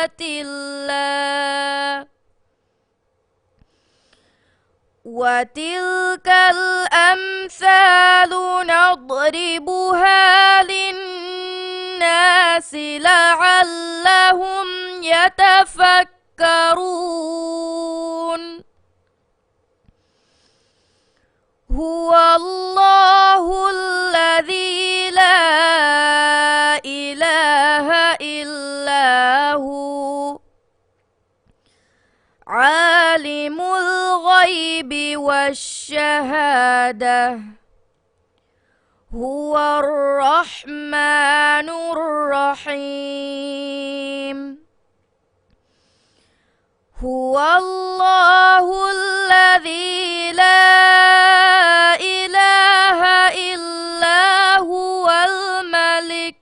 آيات الله وتلك الأمثال نضربها للناس لعلهم يتفكرون هو الله الذي لا إله إلا هو عالم الغيب والشهادة هو الرحمن الرحيم هو الله الذي لا إله إلا هو الملك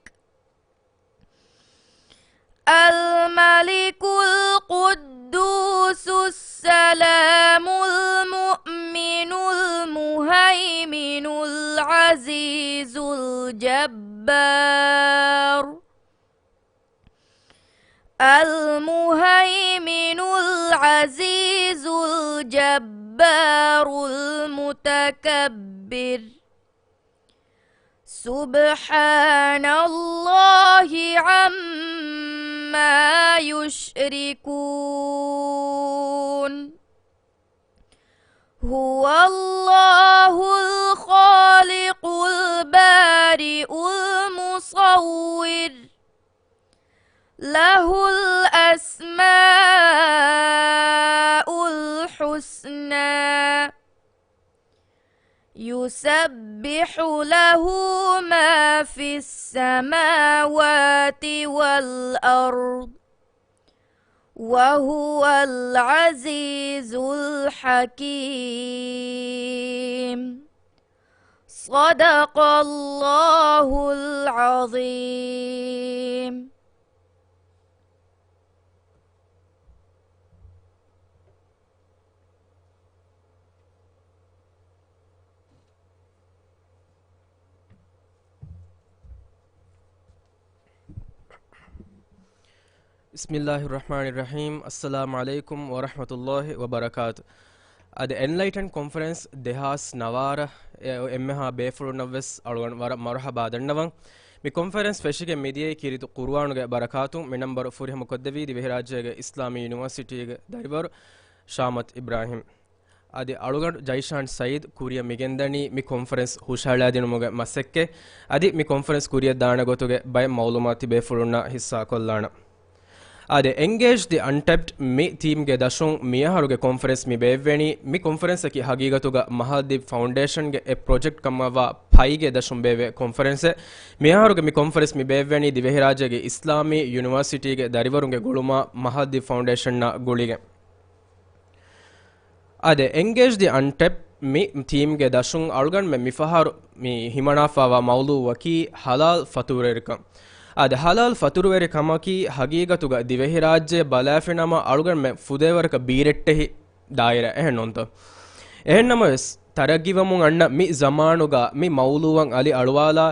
القدوس السلام المؤمن المهيمن العزيز الجبار المهيمن العزيز الجبار المتكبر سبحان الله عما يشركون هو الله الخالق البارئ المصور له الأسماء الحسنى يسبح له ما في السماوات والأرض وهو العزيز الحكيم صدق الله العظيم. Bismillahirrahmanirrahim. Assalamu alaikum wa rahmatullahi wa barakatuh. Ad Enlightened Conference dehas nawara emmeha befurunavs alwan war marhaba dannawan mi conference feshige mediye kiritu qur'anuge barakatu mi number furiha muqaddavi di behrajyege Islami University ge daribar Shamat Ibrahim adi alugan Jaishan Said kuriya migendani mi conference hushala dinumuge masekke adi mi conference kuriya dana gotuge bay maulumati befurunna hissa kollana ade engage the untapped mi team ge dashun miyaharuge conference mi beveni mi conference ki hagigatuga Mahadip Foundation ge a project kamawa pai ge dashun beve conference miyaharuge mi conference mi beveni divehiraje ge Islami University ge darivarunge guluma Mahadip Foundation na gulige ade engage the untapped mi team ge dashun algan me mifaharu mi himanafa wa mawlu waki halal faturerika ade halal faturweri kamaki hagigatuga divehi rajye balafenama alugan me fudewarka birettehi daira ehennonto ehennama taragivamun anna mi zamanuga mi mauluwan ali alwala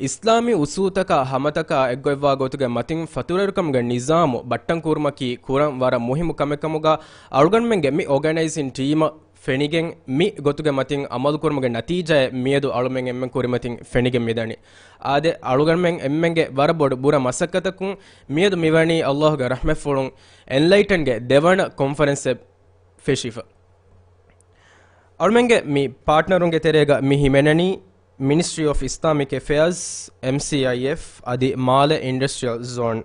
islami usutaka hamataka eggoywa gotuge matin faturerkam ge nizamu battan kurmaki kuran wara muhimu kamekamuga alugan menge mi organizing team fenigen mi gotuge matin amal kurmuge natija miedu alumen emmen kurimatin fenigen midani ade alugan men emmenge warabod bura masakkatakun miedu miwani Allah ge rahme fulun enlighten ge devana conference feshifa almenge mi partnerunge terega mi himenani Ministry of Islamic Affairs MCIF adi Male Industrial Zone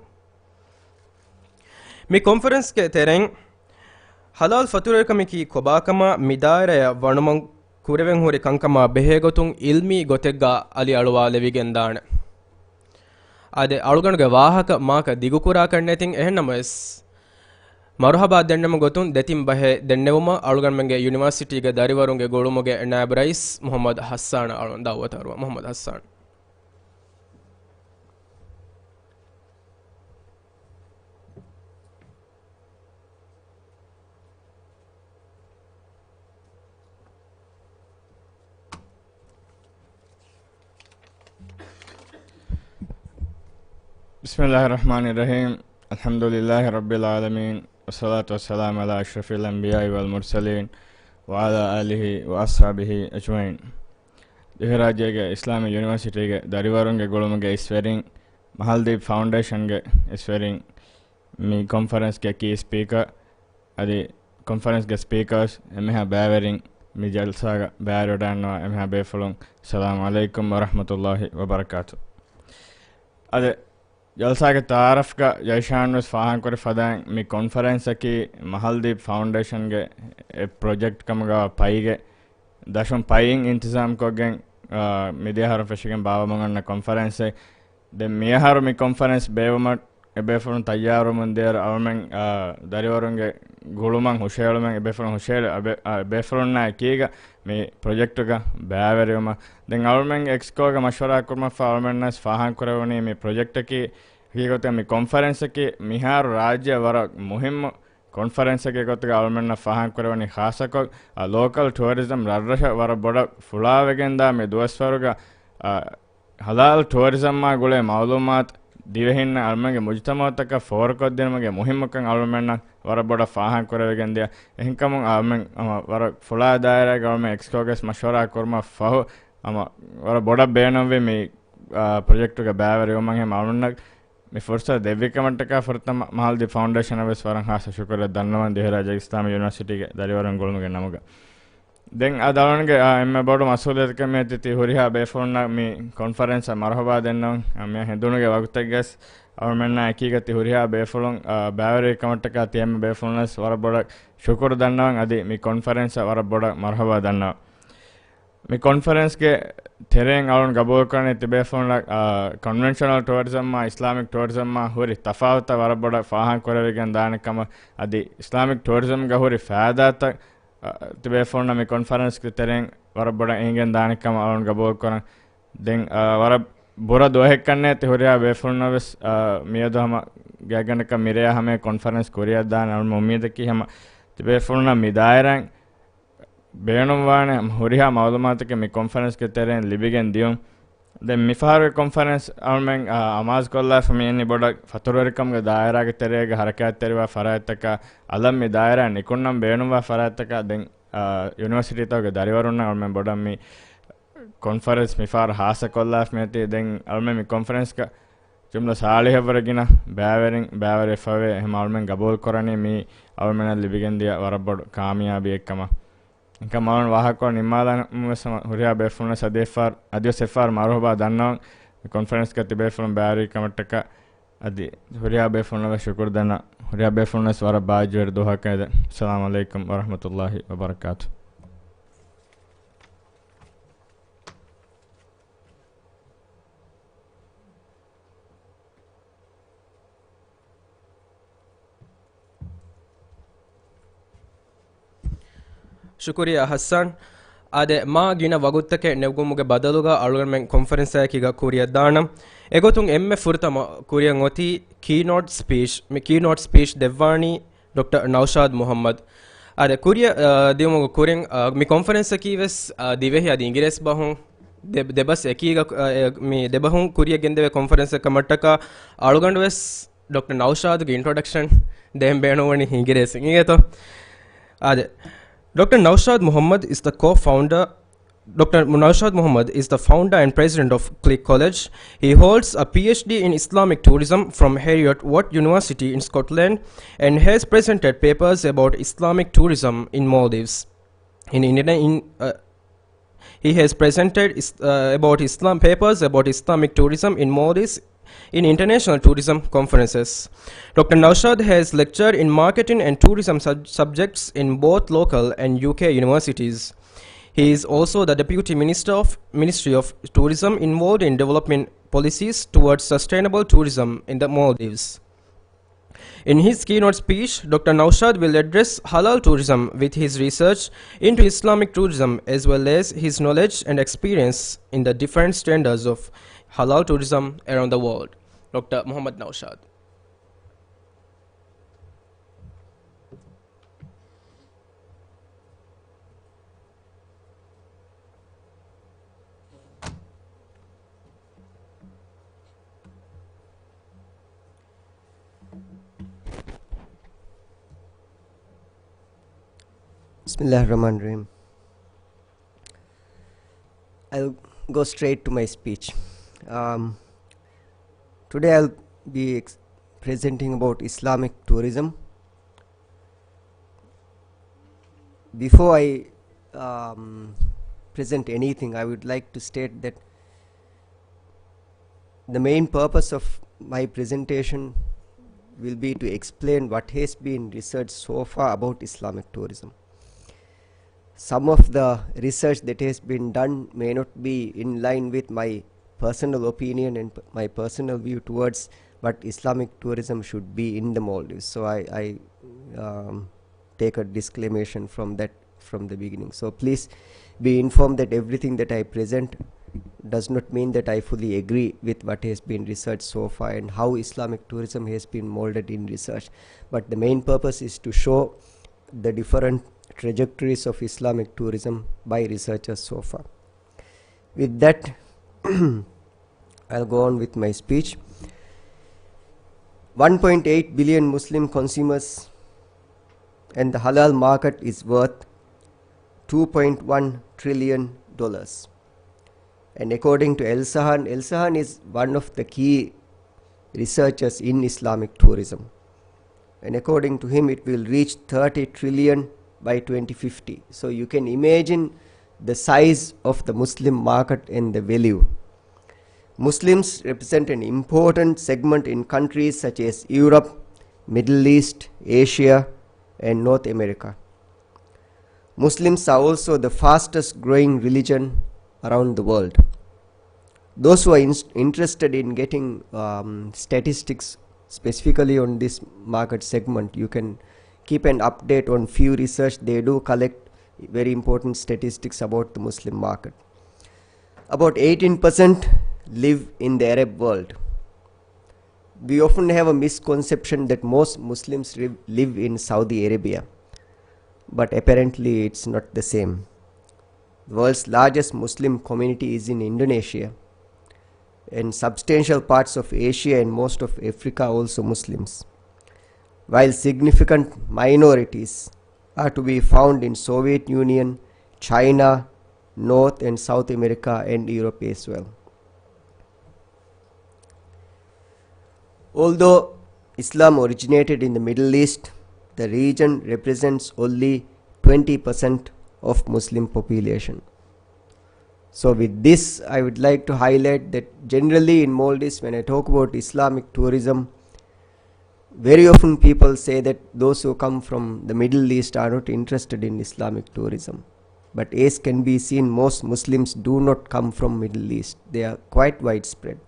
mi conference ke tereng halal faturerkamiki kobakama midairaya wanuman kureven hori kankama behegotun ilmi gotegga ali alwa levigendane ade aluganuge wahaka maka digukura kannetin ehnamas marhaba dennama gotun detim bahe dennewuma aluganmenge university ge dariwarunge golumuge naib rais Muhammad Hassan alun dawataru Muhammad Hassan Bismillahirrahmanirrahim. الحمد لله رب العالمين والصلاة والسلام على أشرف الأنبياء والمرسلين وعلى آله وأصحابه أجمعين. ದೇಹರಾಜ್ಯಗೆ Islamic ಯೂನಿವರ್ಸಿಟಿಗೆ ದರಿವರುಂಗೆ ಗುಳುಮಗೆ ಇಸ್ವೆರಿಂಗ್ ಮಹಲ್ದೀಪ್ ಫೌಂಡೇಶನ್ಗೆ ಇಸ್ವೆರಿಂಗ್ me ಕಾನ್ಫರೆನ್ಸ್ಗೆ key speaker ಅದಿ ಕಾನ್ಫರೆನ್ಸ್ಗೆ speakers ಎಮ್ಮೆಹ ಬ್ಯಾವೆರಿಂಗ್ me ಜಲ್ಸಾಗ ಬ್ಯಾರೊಡಾನ್ನೋ ಎಮ್ಮೆಹ ಬೇಫುಳುಂಗ್ ಸಲಾಮ್ ಅಲೈಕುಂ ವರಹಮತುಲ್ಲಾಹಿ ವಬರಕಾತು. ಅದೇ ಜಲ್ಸಾಗೆ ತಾರಫ್ಗ ಜೈಶಾನ್ವಸ್ ಫಾಹನ್ ಕೊರಿ ಫದಾಂಗ್ me ಕಾನ್ಫರೆನ್ಸಕಿ ಮಹಲ್ದೀಪ್ ಫೌಂಡೇಶನ್ಗೆ project ಕಮಗ ಪೈಗೆ ದಶಂ ಪೈಯಿಂಗ್ ಇಂತಿಜಾಮ್ ಕೊಗ್ಗೆಂಗ್ ಮಿದಿಹಾರು ಫೆಶಿಗೆನ್ ಬಾವಮಂಗನ್ನ conference ದೆ ಮಿಯಹಾರು ಮಿ conference ಬೇವಮಟ್ ಎಬೇಫುನ್ ತಯ್ಯಾರು ಮುಂದೇರ್ ಅವಮೆಂಗ್ ದರಿವರುಂಗೆ ಗುಳುಮಂಗ್ ಹುಷೇಳುಮೆಂಗ್ ಎಬೇಫುನ್ ಹುಷೇಳು ಎಬೇಫುನ್ನ ಕೀಗ ಮಿ ಪ್ರೊಜೆಕ್ಟುಗ ಬ್ಯಾವೆರಿಯುಮ then ಅವಮೆಂಗ್ ಎಕ್ಸ್ಕೋಗ ಮಶ್ವರಾ kurma ಅವಮೆನ್ನಸ್ ಫಾಹಾನ್ ಕುರವನಿ ಮಿ ಪ್ರೊಜೆಕ್ಟಕಿ ಹೀಗೊತ್ತೆ ಮಿ ಕಾನ್ಫರೆನ್ಸಕಿ ಮಿಹಾರು ರಾಜ್ಯ ವರ ಮುಹಿಮ್ ಕಾನ್ಫರೆನ್ಸಗೆ ಗೊತ್ತಿಗೆ ಅವಮೆನ್ನ ಫಾಹಾನ್ ಕುರವನಿ ಖಾಸಕೊ local tourism ರರ್ರಶ ವರ ಬೊಡ ಫುಳಾವೆಗೆಂದ ಮಿ ದುವಸ್ವರುಗ ಹಲಾಲ್ tourism ಗುಳೆ ಮಾಲೂಮಾತ್ ದಿವೆಹಿನ್ನ ಅಲ್ಮಗೆ ಮುಜ್ತಮತಕ ಫೋರ್ಕೊದ್ದಿನಮಗೆ ಮುಹಿಮ್ಮಕಂ ಅಲ್ಮೆನ್ನ ವರ ಬೊಡ ಫಾಹಾನ್ ಕುರವೆಗೆಂದಿಯ ಎಹಿಂಕಮುಂ ಅಲ್ಮೆನ್ ವರ ಫುಳಾ ದಾಯರಾಗ ಅಲ್ಮೆ ಎಕ್ಸ್ಕೋಗೆಸ್ ಮಶ್ವರಾ ಕುರ್ಮ ಫಹು ವರ ಬೊಡ ಬೇಣವಿ ಮಿ ಪ್ರೊಜೆಕ್ಟುಗ ಬ್ಯಾವರಿ ಒಮ್ಮಂಗೆ ಅಲ್ಮೆನ್ನ ಮಿ ಫುರ್ಸ ದೆವ್ವಿಕಮಟ್ಟಕ ಫುರ್ತ ಮಹಲ್ದಿ foundation ಅವಸ್ ವರಂ ಹಾಸ ಶುಕ್ರ ದನ್ನವನ್ ದೇಹರಾಜ ಇಸ್ಲಾಮಿ ಯೂನಿವರ್ಸಿಟಿಗೆ ದರಿವರಂ ಗುಳುಮಗೆ ನಮಗ ದೆನ್ ಅದವನಿಗೆ ಎಮ್ಮೆ ಬೋಡು ಮಸೂಲಿಯತ್ಕೆ ಮೇತಿತಿ ಹುರಿಹಾ ಬೇಫೋನ್ನ ಮಿ ಕಾನ್ಫರೆನ್ಸ್ ಮರಹಬಾ ದೆನ್ನಂ ಮೆ ಹೆದುನುಗೆ ವಗುತೆಗೆಸ್ ಅವರ ಮೆನ್ನ ಅಕೀಗತಿ ಹುರಿಹಾ ಬೇಫುಳುಂ ಬ್ಯಾವರಿ ಕಮಟ್ಟಕ ತಿಯಮ್ಮೆ ಬೇಫುಲ್ನಸ್ ವರ ಬೋಡ ಶುಕ್ರ ದನ್ನವನ್ ಅದಿ ಮಿ ಕಾನ್ಫರೆನ್ಸ್ ವರ ಬೋಡ ಮರಹಬಾ ದನ್ನವ ಮಿ ಕಾನ್ಫರೆನ್ಸ್ಗೆ ತೆರೆಂಗ್ ಅವನ್ ಗಬೂಲ್ ಕರ್ನೆ ತಿಬೇಫೋನ್ನ ಕನ್ವೆನ್ಷನಲ್ ಟೂರಿಸಮ್ ಇಸ್ಲಾಮಿಕ್ ಟೂರಿಸಮ್ ಹುರಿ ತಫಾವತ ವರ ಬೋಡ ಫಾಹಾನ್ ಕೊರವಿಗೆನ್ ದಾನಕಮ ಅದಿ ಇಸ್ಲಾಮಿಕ್ ಟೂರಿಸಮ್ಗೆ ಹುರಿ ಫಾದಾತ ತಿಬೇಫೋನ್ನ ಮಿ ಕಾನ್ಫರೆನ್ಸ್ಗೆ ತೆರೆಂಗ್ ವರ ಬೋಡ ಹಿಂಗೆನ್ ದಾನಕಮ ಅವನ್ ಗಬೂಲ್ ಕರನ್ ದೆನ್ ವರ ಬುರ ದೋಹೆಕ್ಕನ್ನೆ ತಿ ಹುರಿಯಾ ಬೇಫುಲ್ನವೆಸ್ ಮಿಯದು ಹಮ ಗ್ಯಾಗನಕ ಮಿರೆಯ ಹಮೆ ಕಾನ್ಫರೆನ್ಸ್ ಕೊರಿಯದ್ದಾನ ಅವನ್ ಉಮ್ಮೀದಕಿ ಹಮ ತಿಬೇಫೋನ್ನ ಮಿದಾಯರಂಗ್ ಬೇಣುವಾಣೆ ಹುರಿಹಾ ಮಾಲೂಮಾತಕ್ಕೆ ಮಿ ಕಾನ್ಫರೆನ್ಸ್ಗೆ ತೆರೆನ್ ಲಿಬಿಗೆನ್ ದಿಯುಂ ದೆನ್ ಮಿಫಾರ್ ಕಾನ್ಫರೆನ್ಸ್ ಅವಮೆಂಗ್ ಅಮಾಜ್ ಕೊಲ್ಲಾ ಫಮಿಯನಿ ಬೊಡ ಫತುರರಿಕಮ್ಗೆ ದಾಯರಾಗೆ ತೆರೆಗೆ ಹರಕಾತ್ ತೆರಿವಾ ಫರಾಯತ್ತಕ ಅಲಂ ಮಿ ದಾಯರ ನಿಕುನ್ನಂ ಬೇಣುವಾ ಫರಾಯತ್ತಕ ದೆನ್ ಯೂನಿವರ್ಸಿಟಿ ತೋಗೆ ದರಿವರುನ್ನ ಅವಮೆಂಗ್ ಬೊಡ ಮಿ ಕಾನ್ಫರೆನ್ಸ್ ಮಿಫಾರ್ ಹಾಸ ಕೊಲ್ಲಾ ಮೇತಿ ದೆನ್ ಅವಮೆಂಗ್ ಮಿ ಕಾನ್ಫರೆನ್ಸ್ಗೆ ಜುಮ್ಲ ಸಾಲಿಹವರೆಗಿನ ಬ್ಯಾವರಿ ಫವೆ ಹೆಮ ಅವಮೆಂಗ್ ಗಬೂಲ್ ಕೊರನಿ ಮಿ ಅವಮೆನ ಲಿಬಿಗೆನ್ ದಿಯ ವರಬೊಡು ಕಾಮಿಯಾಬಿ ಎಕ್ಕಮ ಇಂಕ ಮಾವನ್ ವಾಹಕ ನಿಮ್ಮಾದ ಹುರಿಯಾ ಬೇಫುಲ್ನ ಸದೇಫಾರ್ ಅದಿಯೋ ಸೆಫಾರ್ ಮಾರುಹಬಾ ದನ್ನವನ್ ಕಾನ್ಫರೆನ್ಸ್ಗೆ ತಿಬೇಫುಲ್ನ ಬ್ಯಾರಿ ಕಮಟ್ಟಕ ಅದಿ ಹುರಿಯಾ ಬೇಫುಲ್ನ ಶುಕ್ರ ದನ್ನ ಹುರಿಯಾ ಬೇಫುಲ್ನ ಸ್ವರ ಬಾಜುವೆರ್ ದುಹಾಕ ಇದೆ. ಅಸ್ಸಲಾಮು ಅಲೈಕುಂ ವರಹಮತುಲ್ಲಾಹಿ ವಬರಕಾತು. ಶುಕ್ರಿಯಾ ಹಸ್ಸಾನ್ ಅದೆ ಮಾ ಗಿನ ವಗುತ್ತಕೆ ನೆವ್ಗುಮುಗೆ ಬದಲುಗ ಅಳುಗಮೆನ್ ಕಾನ್ಫರೆನ್ಸ್ ಆಕಿಗ ಕೂರಿಯದ್ದಾಣಂ ಎಗೊತುಂ ಎಮ್ಮೆ ಫುರ್ತಮ ಕೂರಿಯಂ ಒತಿ ಕೀನೋಟ್ ಸ್ಪೀಚ್ ದೆವ್ವಾಣಿ ಡಾಕ್ಟರ್ ನೌಶಾದ್ ಮೊಹಮ್ಮದ್ ಅದೆ ಕೂರಿಯ ದಿಮುಗ ಕೂರಿಯಂ ಮಿ ಕಾನ್ಫರೆನ್ಸ್ ಆಕಿವೆಸ್ ದಿವೆಹಿ ಅದಿ ಇಂಗ್ಲಿಷ್ ಬಹುಂ ದೆಬಸ್ ಎಕೀಗ ಮಿ ದೆಬಹುಂ ಕೂರಿಯ ಗೆಂದೆವೆ ಕಾನ್ಫರೆನ್ಸ್ ಕಮಟ್ಟಕ ಅಳುಗಂಡವೆಸ್ ಡಾಕ್ಟರ್ ನೌಶಾದ್ಗೆ ಇಂಟ್ರೊಡಕ್ಷನ್ ದೆಂ ಬೇಣುವಣಿ ಇಂಗ್ಲಿಷ್ ಇಂಗೇತೋ ಅದೆ Dr. Naushad Muhammad is the co-founder. Dr. Naushad Muhammad is the founder and president of Click College. He holds a PhD in Islamic tourism from Heriot-Watt University in Scotland and has presented papers about Islamic tourism in Maldives. He has presented papers about Islamic tourism in Maldives in international tourism conferences. Dr. Naushad has lectured in marketing and tourism subjects in both local and UK universities. He is also the Deputy Ministry of Tourism involved in developing policies towards sustainable tourism in the Maldives. In his keynote speech, Dr. Naushad will address halal tourism with his research into Islamic tourism as well as his knowledge and experience in the different standards of halal tourism around the world. Dr. Muhammad Naushad. Bismillahirrahmanirrahim. I'll go straight to my speech. Um, Today I'll be presenting about Islamic tourism. Before I present anything, I would like to state that the main purpose of my presentation will be to explain what has been researched so far about Islamic tourism. Some of the research that has been done may not be in line with my personal opinion and my personal view towards what Islamic tourism should be in the Maldives. So I take a disclamation from that from the beginning. So please be informed that everything that I present does not mean that I fully agree with what has been researched so far and how Islamic tourism has been molded in research. But the main purpose is to show the different trajectories of Islamic tourism by researchers so far. With that, I'll go on with my speech. 1.8 billion Muslim consumers and the halal market is worth $2.1 trillion. And according to El Sahan is one of the key researchers in Islamic tourism. And according to him, it will reach 30 trillion by 2050. So you can imagine the size of the Muslim market and the value. Muslims represent an important segment in countries such as Europe, Middle East, Asia, and North America. Muslims are also the fastest growing religion around the world. Those who are interested in getting statistics specifically on this market segment, you can keep an update on few research. They do collect very important statistics about the Muslim market. About 18% live in the Arab world. We often have a misconception that most Muslims live in Saudi Arabia, but apparently it's not the same. The world's largest Muslim community is in Indonesia, and substantial parts of Asia and most of Africa are also Muslims, while significant minorities are to be found in Soviet Union, China, North and South America and Europe as well. Although Islam originated in the Middle East, the region represents only 20% of Muslim population. So with this, I would like to highlight that generally in Maldives, when I talk about Islamic tourism, very often people say that those who come from the Middle East are not interested in Islamic tourism. But as can be seen, most Muslims do not come from Middle East. They are quite widespread.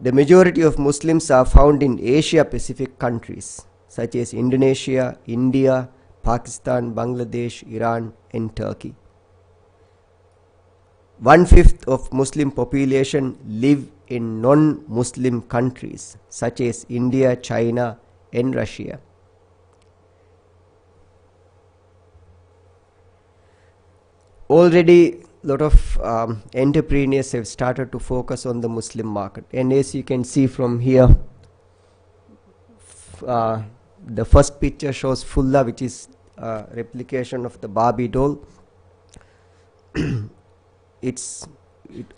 The majority of Muslims are found in Asia Pacific countries such as Indonesia, India, Pakistan, Bangladesh, Iran and Turkey. 1/5 of Muslim population live in non-Muslim countries such as India, China and Russia. Already a lot of entrepreneurs have started to focus on the Muslim market, and as you can see from here, the first picture shows Fulla, which is a replication of the Barbie doll. It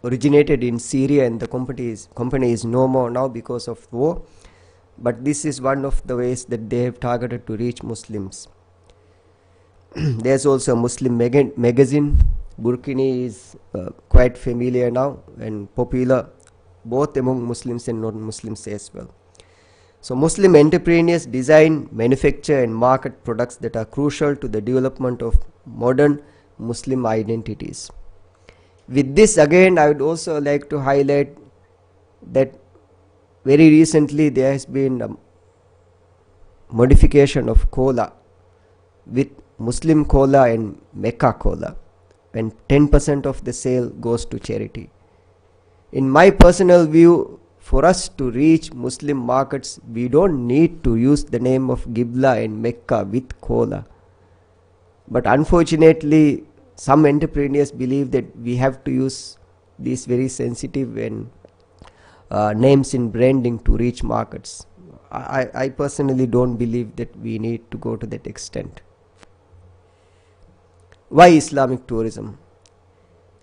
originated in Syria and the company is no more now because of war, but this is one of the ways that they have targeted to reach Muslims. There's also a Muslim magazine. Burkini is quite familiar now and popular both among Muslims and non-Muslims as well. So Muslim entrepreneurs design, manufacture and market products that are crucial to the development of modern Muslim identities. With this again, I would also like to highlight that very recently there has been a modification of cola with Muslim cola and Mecca cola, and 10% of the sale goes to charity. In my personal view, for us to reach Muslim markets, we don't need to use the name of Qibla and Mecca with cola. But unfortunately, some entrepreneurs believe that we have to use these very sensitive and names in branding to reach markets. I personally don't believe that we need to go to that extent. Why Islamic tourism?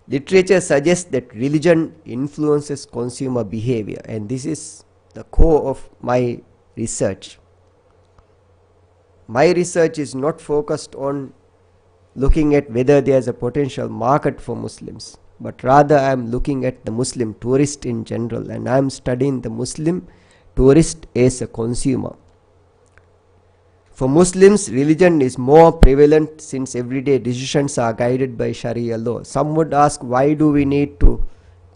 Literature suggests that religion influences consumer behavior, and this is the core of my research. My research is not focused on looking at whether there is a potential market for Muslims, but rather I am looking at the Muslim tourist in general, and I am studying the Muslim tourist as a consumer. For Muslims, religion is more prevalent since everyday decisions are guided by Sharia law. Some would ask, why do we need to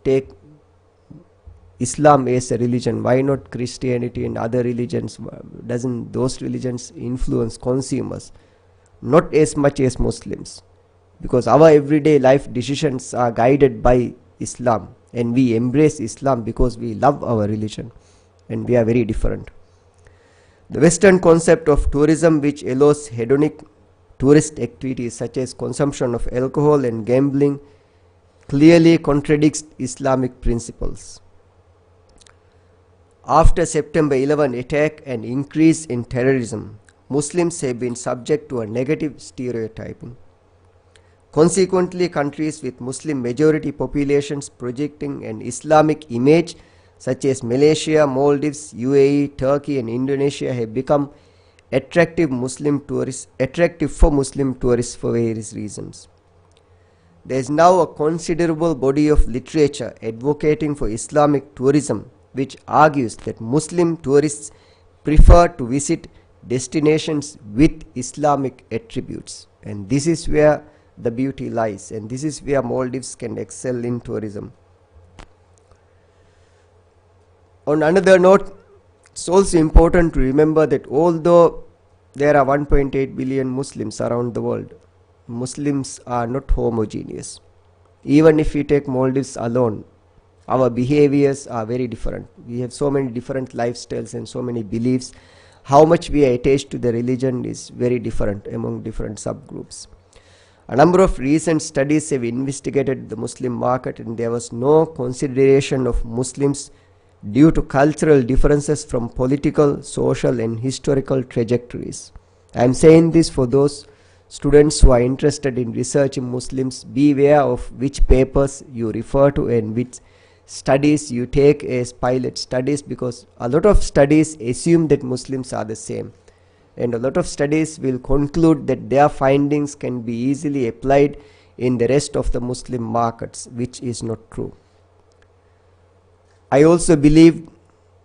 take Islam as a religion? Why not Christianity and other religions? Doesn't those religions influence consumers? Not as much as Muslims, because our everyday life decisions are guided by Islam, and we embrace Islam because we love our religion, and we are very different. The Western concept of tourism, which allows hedonic tourist activities such as consumption of alcohol and gambling, clearly contradicts Islamic principles. After September 11 attack and increase in terrorism, Muslims have been subject to a negative stereotyping. Consequently, countries with Muslim majority populations projecting an Islamic image such as Malaysia, Maldives, UAE, Turkey and Indonesia have become attractive for Muslim tourists for various reasons. There is now a considerable body of literature advocating for Islamic tourism, which argues that Muslim tourists prefer to visit destinations with Islamic attributes, and this is where the beauty lies, and this is where Maldives can excel in tourism. On another note, it's also important to remember that although there are 1.8 billion Muslims around the world, Muslims are not homogeneous. Even if we take Maldives alone, our behaviors are very different. We have so many different lifestyles and so many beliefs. How much we are attached to the religion is very different among different subgroups. A number of recent studies have investigated the Muslim market, and there was no consideration of Muslims due to cultural differences from political, social and historical trajectories. I am saying this for those students who are interested in researching Muslims. Be aware of which papers you refer to and which studies you take as pilot studies, because a lot of studies assume that Muslims are the same, and a lot of studies will conclude that their findings can be easily applied in the rest of the Muslim markets, which is not true. I also believe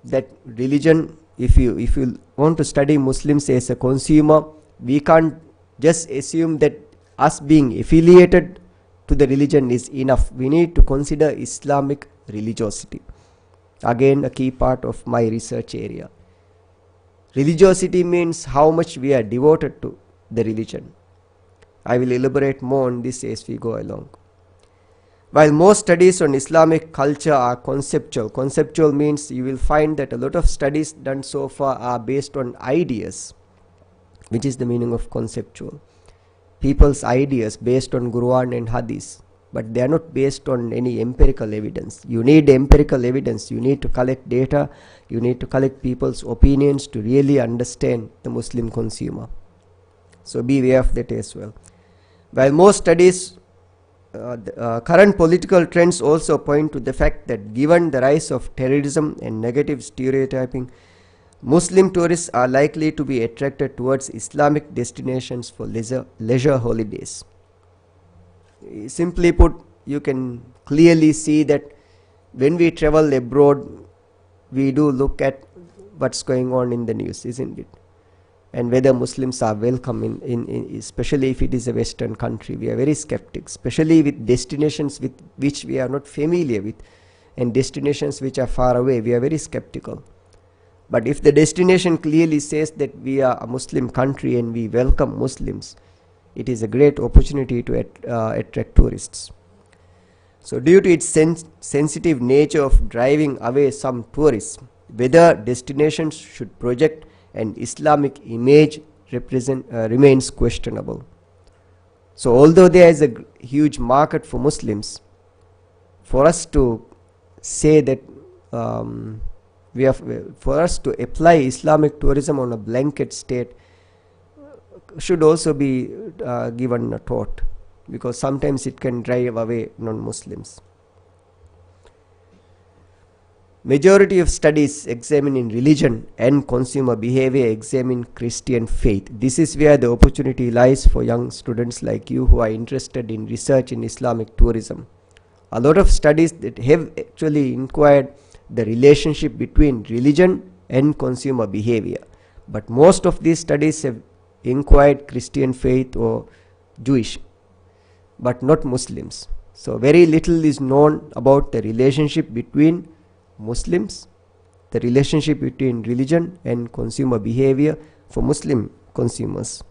that religion, if you want to study Muslims as a consumer, we can't just assume that us being affiliated to the religion is enough. We need to consider Islamic religiosity. Again, a key part of my research area. Religiosity means how much we are devoted to the religion. I will elaborate more on this as we go along. While most studies on Islamic culture are conceptual means you will find that a lot of studies done so far are based on ideas, which is the meaning of conceptual. People's ideas based on Quran and Hadith, but they are not based on any empirical evidence. You need empirical evidence. You need to collect data. You need to collect people's opinions to really understand the Muslim consumer. So be aware of that as well. While most studies, current political trends also point to the fact that given the rise of terrorism and negative stereotyping, Muslim tourists are likely to be attracted towards Islamic destinations for leisure holidays. Simply put, you can clearly see that when we travel abroad, we do look at what's going on in the news, isn't it? And whether Muslims are welcome in especially if it is a Western country. We are very skeptical, especially with destinations with which we are not familiar with, and destinations which are far away. We are very skeptical. But if the destination clearly says that we are a Muslim country and we welcome Muslims, it is a great opportunity to attract tourists. So due to its sensitive nature of driving away some tourists, whether destinations should project an Islamic image remains questionable. So although there is a huge market for Muslims, for us to say that for us to apply Islamic tourism on a blanket state should also be given a thought. because sometimes it can drive away non-Muslims. Majority of studies examining religion and consumer behavior examine Christian faith. This is where the opportunity lies for young students like you who are interested in research in Islamic tourism. A lot of studies that have actually inquired the relationship between religion and consumer behavior, but most of these studies have inquired Christian faith or Jewish, but not Muslims. So very little is known about the relationship between Muslims, the relationship between religion and consumer behavior for Muslim consumers.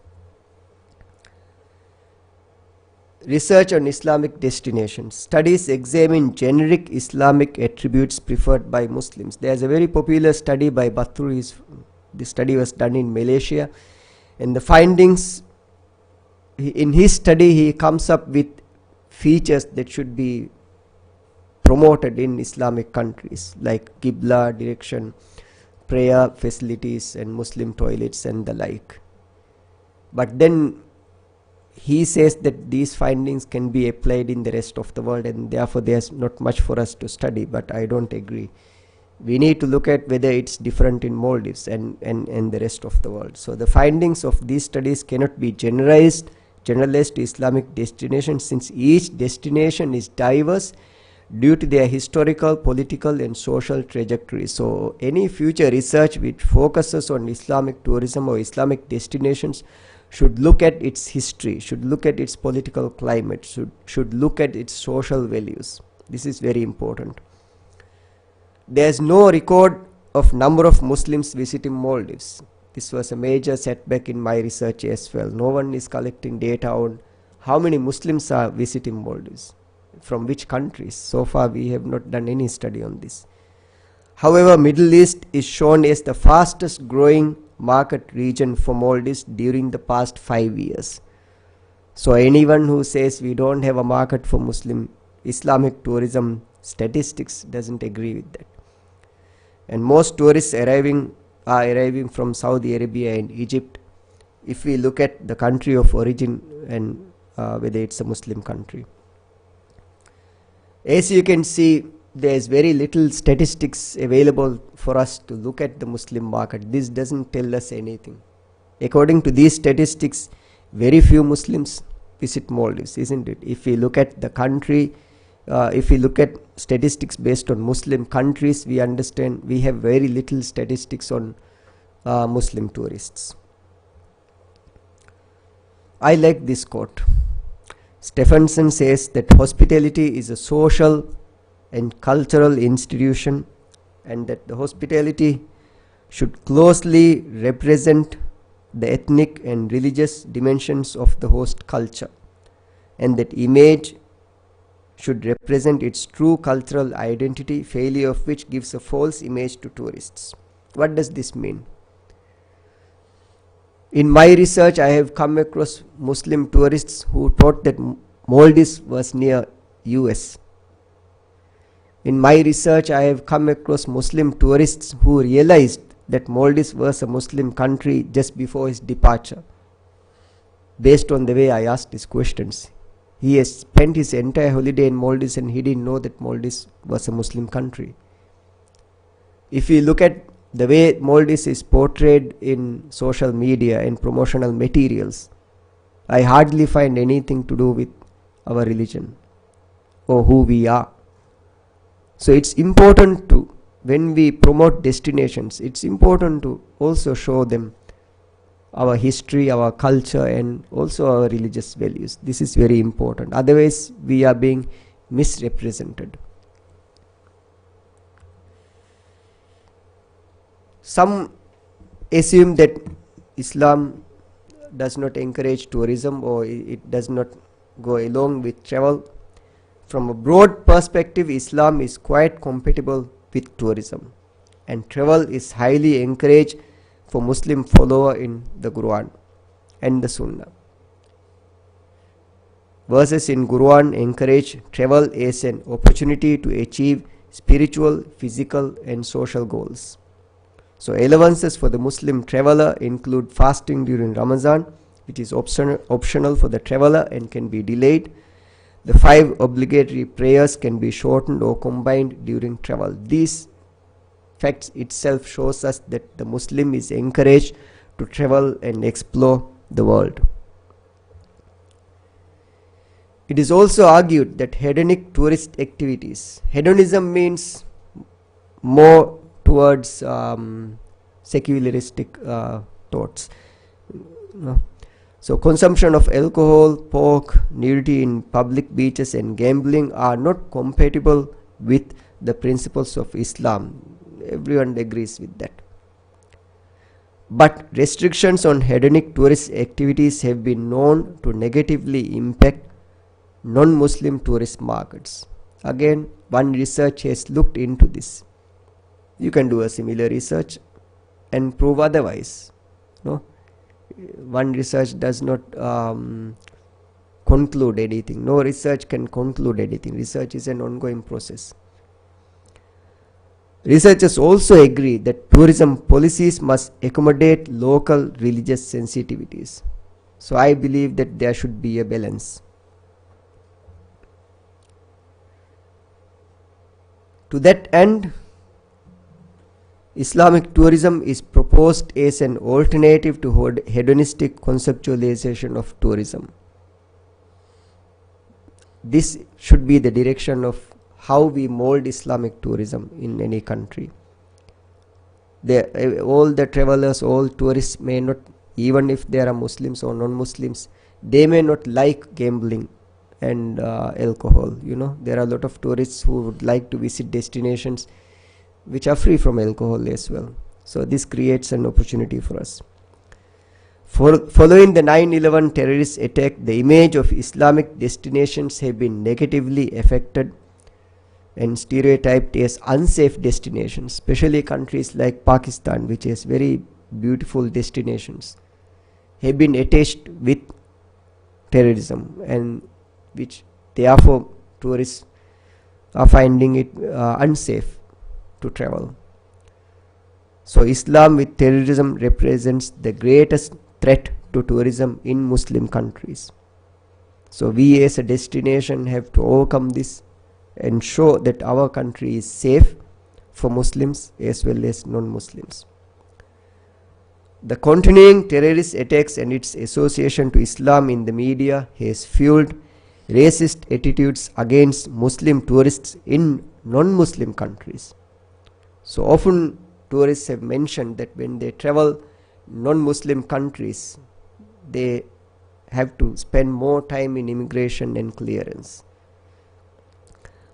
Research on Islamic destinations. Studies examine generic Islamic attributes preferred by Muslims. There is a very popular study by Bathouri. This study was done in Malaysia, and the findings in his study, he comes up with features that should be promoted in Islamic countries like Qibla direction, prayer facilities and Muslim toilets and the like. But then he says that these findings can be applied in the rest of the world, and therefore there's not much for us to study, but I don't agree. We need to look at whether it's different in Maldives and the rest of the world. So the findings of these studies cannot be generalized to Islamic destinations, since each destination is diverse due to their historical, political and social trajectory. So any future research which focuses on Islamic tourism or Islamic destinations should look at its history, should look at its political climate, should look at its social values. This is very important. There is no record of number of Muslims visiting Maldives. This was a major setback in my research as well. No one is collecting data on how many Muslims are visiting Maldives, from which countries. So far we have not done any study on this. However, Middle East is shown as the fastest growing market region for Maldives during the past 5 years. So anyone who says we don't have a market for Muslim Islamic tourism statistics doesn't agree with that. And most tourists are arriving from Saudi Arabia and Egypt, if we look at the country of origin and whether it's a Muslim country. As you can see, there is very little statistics available for us to look at the Muslim market. This doesn't tell us anything. According to these statistics, very few Muslims visit Maldives, isn't it? If we look at the country, if we look at statistics based on Muslim countries, we understand we have very little statistics on Muslim tourists. I like this quote. Stephenson says that hospitality is a social and cultural institution, and that the hospitality should closely represent the ethnic and religious dimensions of the host culture, and that image should represent its true cultural identity, failure of which gives a false image to tourists. What does this mean? In my research, I have come across Muslim tourists who thought that Maldives was near US. In my research, I have come across Muslim tourists who realized that Maldives was a Muslim country just before his departure. Based on the way I asked his questions, he has spent his entire holiday in Maldives and he didn't know that Maldives was a Muslim country. If we look at the way Maldives is portrayed in social media and promotional materials, I hardly find anything to do with our religion or who we are. So it's important to, when we promote destinations, it's important to also show them our history, our culture and also our religious values. This is very important. Otherwise, we are being misrepresented. Some assume that Islam does not encourage tourism or it does not go along with travel. From a broad perspective, Islam is quite compatible with tourism, and travel is highly encouraged for Muslim follower in the Quran and the Sunnah. Verses in Quran encourage travel as an opportunity to achieve spiritual, physical and social goals. So allowances for the Muslim traveler include fasting during Ramadan, which is optional for the traveler and can be delayed. The 5 obligatory prayers can be shortened or combined during travel. These facts itself shows us that the Muslim is encouraged to travel and explore the world. It is also argued that hedonic tourist activities, hedonism means more towards secularistic thoughts. No. So consumption of alcohol, pork, nudity in public beaches and gambling are not compatible with the principles of Islam. Everyone agrees with that. But restrictions on hedonic tourist activities have been known to negatively impact non-Muslim tourist markets. Again, one research has looked into this. You can do a similar research and prove otherwise. No, one research does not conclude anything. No research can conclude anything. Research is an ongoing process. Researchers also agree that tourism policies must accommodate local religious sensitivities. So I believe that there should be a balance. To that end, Islamic tourism is proposed as an alternative to hedonistic conceptualization of tourism. This should be the direction of how we mold Islamic tourism in any country. All the travelers, all tourists may not, even if there are Muslims or non-Muslims, they may not like gambling and alcohol. There are a lot of tourists who would like to visit destinations which are free from alcohol as well. So this creates an opportunity for us. Following the 9/11 terrorist attack, the image of Islamic destinations have been negatively affected and stereotyped as unsafe destinations, especially countries like Pakistan, which has very beautiful destinations, have been attached with terrorism, and which therefore tourists are finding it unsafe to travel. So Islam with terrorism represents the greatest threat to tourism in Muslim countries. So we as a destination have to overcome this and show that our country is safe for Muslims as well as non-Muslims. The continuing terrorist attacks and its association to Islam in the media has fueled racist attitudes against Muslim tourists in non-Muslim countries. So often tourists have mentioned that when they travel non-Muslim countries, they have to spend more time in immigration and clearance.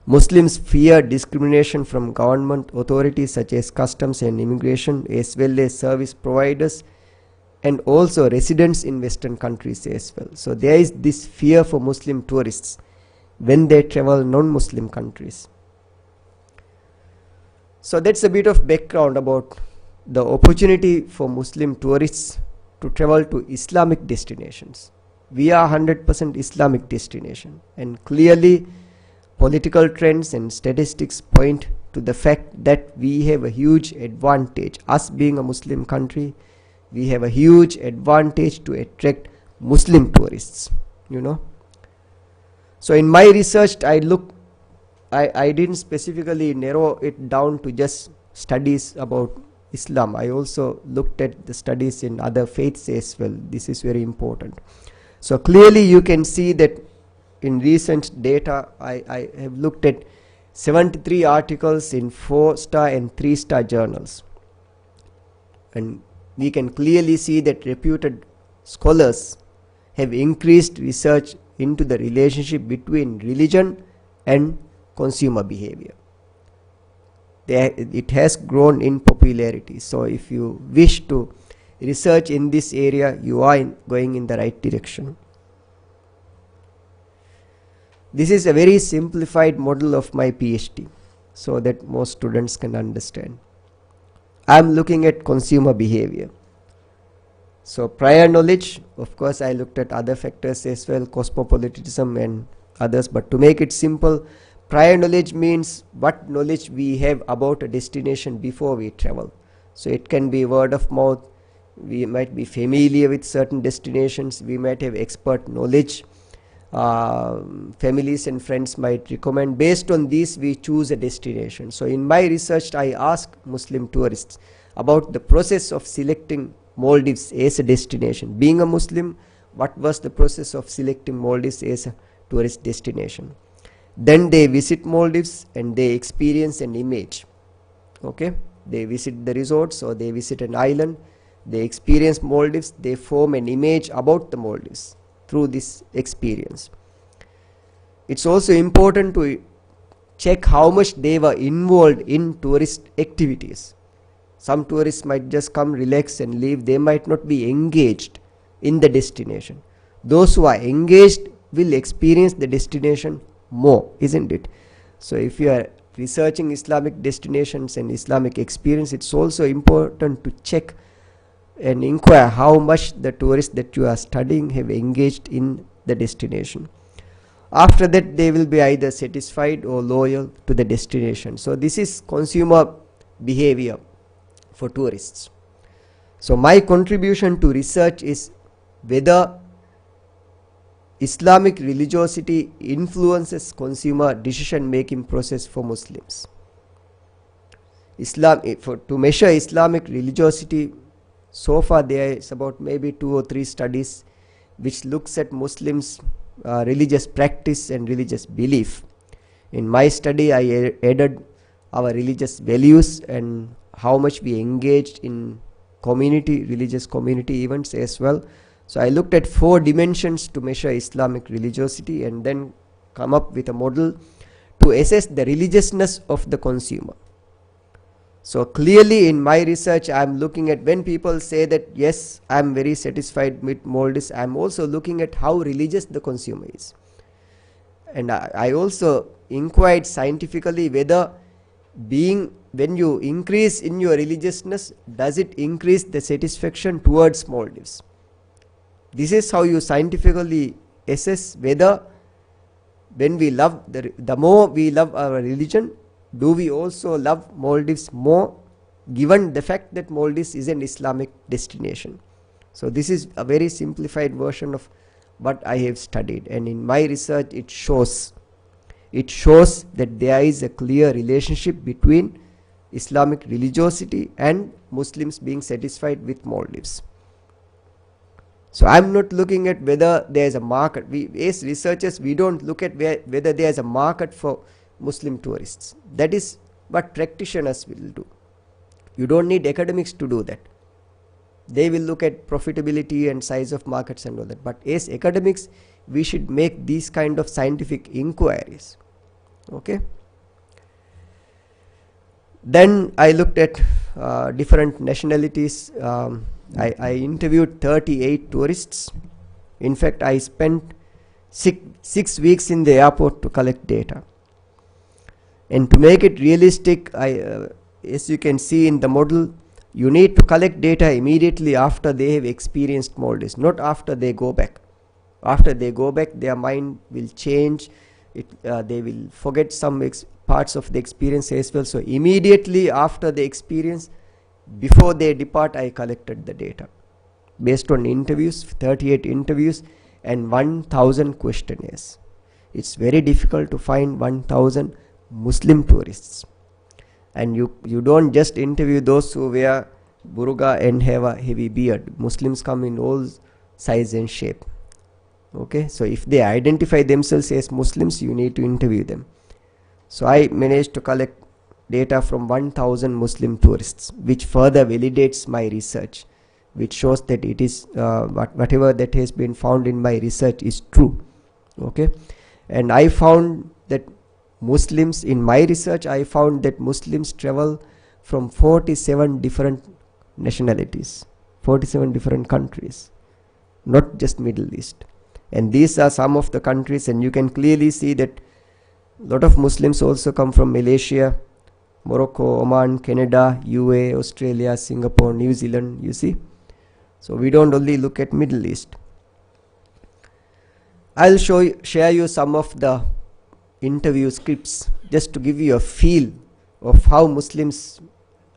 Muslims fear discrimination from government authorities such as customs and immigration, as well as service providers and also residents in Western countries as well. So there is this fear for Muslim tourists when they travel non-Muslim countries. So that's a bit of background about the opportunity for Muslim tourists to travel to Islamic destinations. We are 100% Islamic destination, and clearly political trends and statistics point to the fact that we have a huge advantage. Us being a Muslim country, we have a huge advantage to attract Muslim tourists, So in my research, I didn't specifically narrow it down to just studies about Islam. I also looked at the studies in other faiths as well. This is very important. So clearly you can see that in recent data, I have looked at 73 articles in 4-star and 3-star journals. And we can clearly see that reputed scholars have increased research into the relationship between religion and consumer behavior. It has grown in popularity. So if you wish to research in this area, you are going in the right direction. This is a very simplified model of my PhD so that most students can understand. I am looking at consumer behavior. So prior knowledge, of course I looked at other factors as well, cosmopolitanism and others, but to make it simple, prior knowledge means what knowledge we have about a destination before we travel. So it can be word of mouth, we might be familiar with certain destinations, we might have expert knowledge, families and friends might recommend. Based on these, we choose a destination. So in my research, I ask Muslim tourists about the process of selecting Maldives as a destination. Being a Muslim, what was the process of selecting Maldives as a tourist destination? Then they visit Maldives and they experience an image. Okay, they visit the resorts or they visit an island, they experience Maldives, they form an image about the Maldives through this experience. It's also important to check how much they were involved in tourist activities. Some tourists might just come, relax and leave. They might not be engaged in the destination. Those who are engaged will experience the destination more, isn't it? So if you are researching Islamic destinations and Islamic experience, it's also important to check and inquire how much the tourists that you are studying have engaged in the destination. After that, they will be either satisfied or loyal to the destination. So this is consumer behavior for tourists. So my contribution to research is whether Islamic religiosity influences consumer decision making process for Muslims. To measure Islamic religiosity, so far there is about maybe 2 or 3 studies which looks at Muslims religious practice and religious belief. In my study, I added our religious values and how much we engaged in religious community events as well. So I looked at 4 dimensions to measure Islamic religiosity and then come up with a model to assess the religiousness of the consumer. So clearly in my research, I am looking at when people say that yes, I am very satisfied with Maldives, I am also looking at how religious the consumer is. And I also inquired scientifically whether when you increase in your religiousness, does it increase the satisfaction towards Maldives? This is how you scientifically assess whether when we love, the more we love our religion, do we also love Maldives more, given the fact that Maldives is an Islamic destination. So this is a very simplified version of what I have studied, and in my research it shows that there is a clear relationship between Islamic religiosity and Muslims being satisfied with Maldives. So I'm not looking at whether there is a market. We as researchers, we don't look at whether there is a market for Muslim tourists. That is what practitioners will do. You don't need academics to do that. They will look at profitability and size of markets and all that. But as academics, we should make these kind of scientific inquiries. Okay. Then I looked at different nationalities. I interviewed 38 tourists. In fact, I spent 6 weeks in the airport to collect data. And to make it realistic, as you can see in the model, you need to collect data immediately after they have experienced Maldives, not after they go back. After they go back, their mind will change. They will forget some parts of the experience as well. So immediately after the experience, before they depart, I collected the data based on interviews, 38 interviews and 1,000 questionnaires. It's very difficult to find 1,000 Muslim tourists, and you don't just interview those who wear burqa and have a heavy beard. Muslims come in all size and shape. Okay, so if they identify themselves as Muslims, you need to interview them. So I managed to collect data from 1,000 Muslim tourists, which further validates my research, which shows that it is whatever that has been found in my research is true. Okay, and I found that Muslims, in my research, I found that Muslims travel from 47 different nationalities, 47 different countries, not just Middle East. And these are some of the countries, and you can clearly see that a lot of Muslims also come from Malaysia, Morocco, Oman, Canada, UAE, Australia, Singapore, New Zealand, you see. So we don't only look at Middle East. I'll share you some of the interview scripts just to give you a feel of how Muslims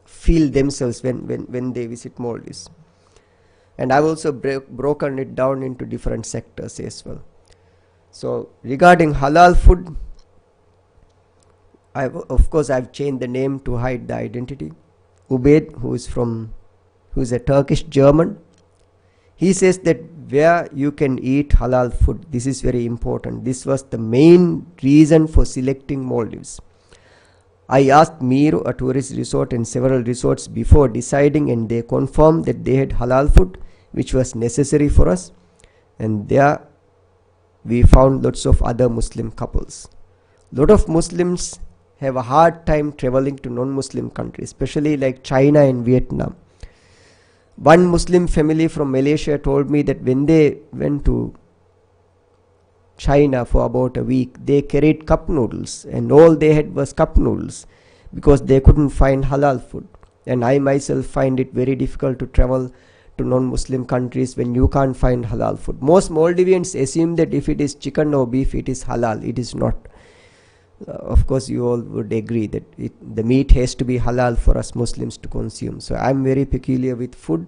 feel themselves when they visit Maldives. And I've also broken it down into different sectors as well. So regarding halal food, of course I've changed the name to hide the identity. Ubaid, who is a Turkish German, he says that where you can eat halal food, this is very important. This was the main reason for selecting Maldives. I asked Meru, a tourist resort, and several resorts before deciding, and they confirmed that they had halal food, which was necessary for us. And there we found lots of other Muslim couples. Lot of Muslims have a hard time traveling to non-Muslim countries, especially like China and Vietnam. One Muslim family from Malaysia told me that when they went to China for about a week, they carried cup noodles, and all they had was cup noodles because they couldn't find halal food. And I myself find it very difficult to travel to non-Muslim countries when you can't find halal food. Most Maldivians assume that if it is chicken or beef, it is halal. It is not. Of course, you all would agree that the meat has to be halal for us Muslims to consume. So I'm very peculiar with food,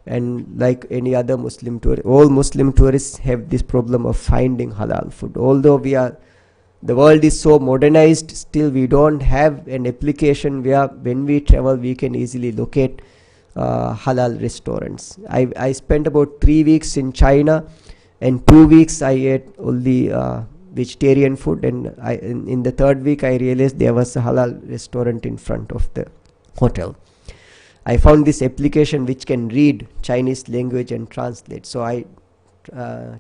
and like any other Muslim tourist, all Muslim tourists have this problem of finding halal food. Although the world is so modernized, still we don't have an application where when we travel we can easily locate halal restaurants. I spent about 3 weeks in China, and 2 weeks I ate only vegetarian food, and in the third week I realized there was a halal restaurant in front of the hotel. I found this application which can read Chinese language and translate. So I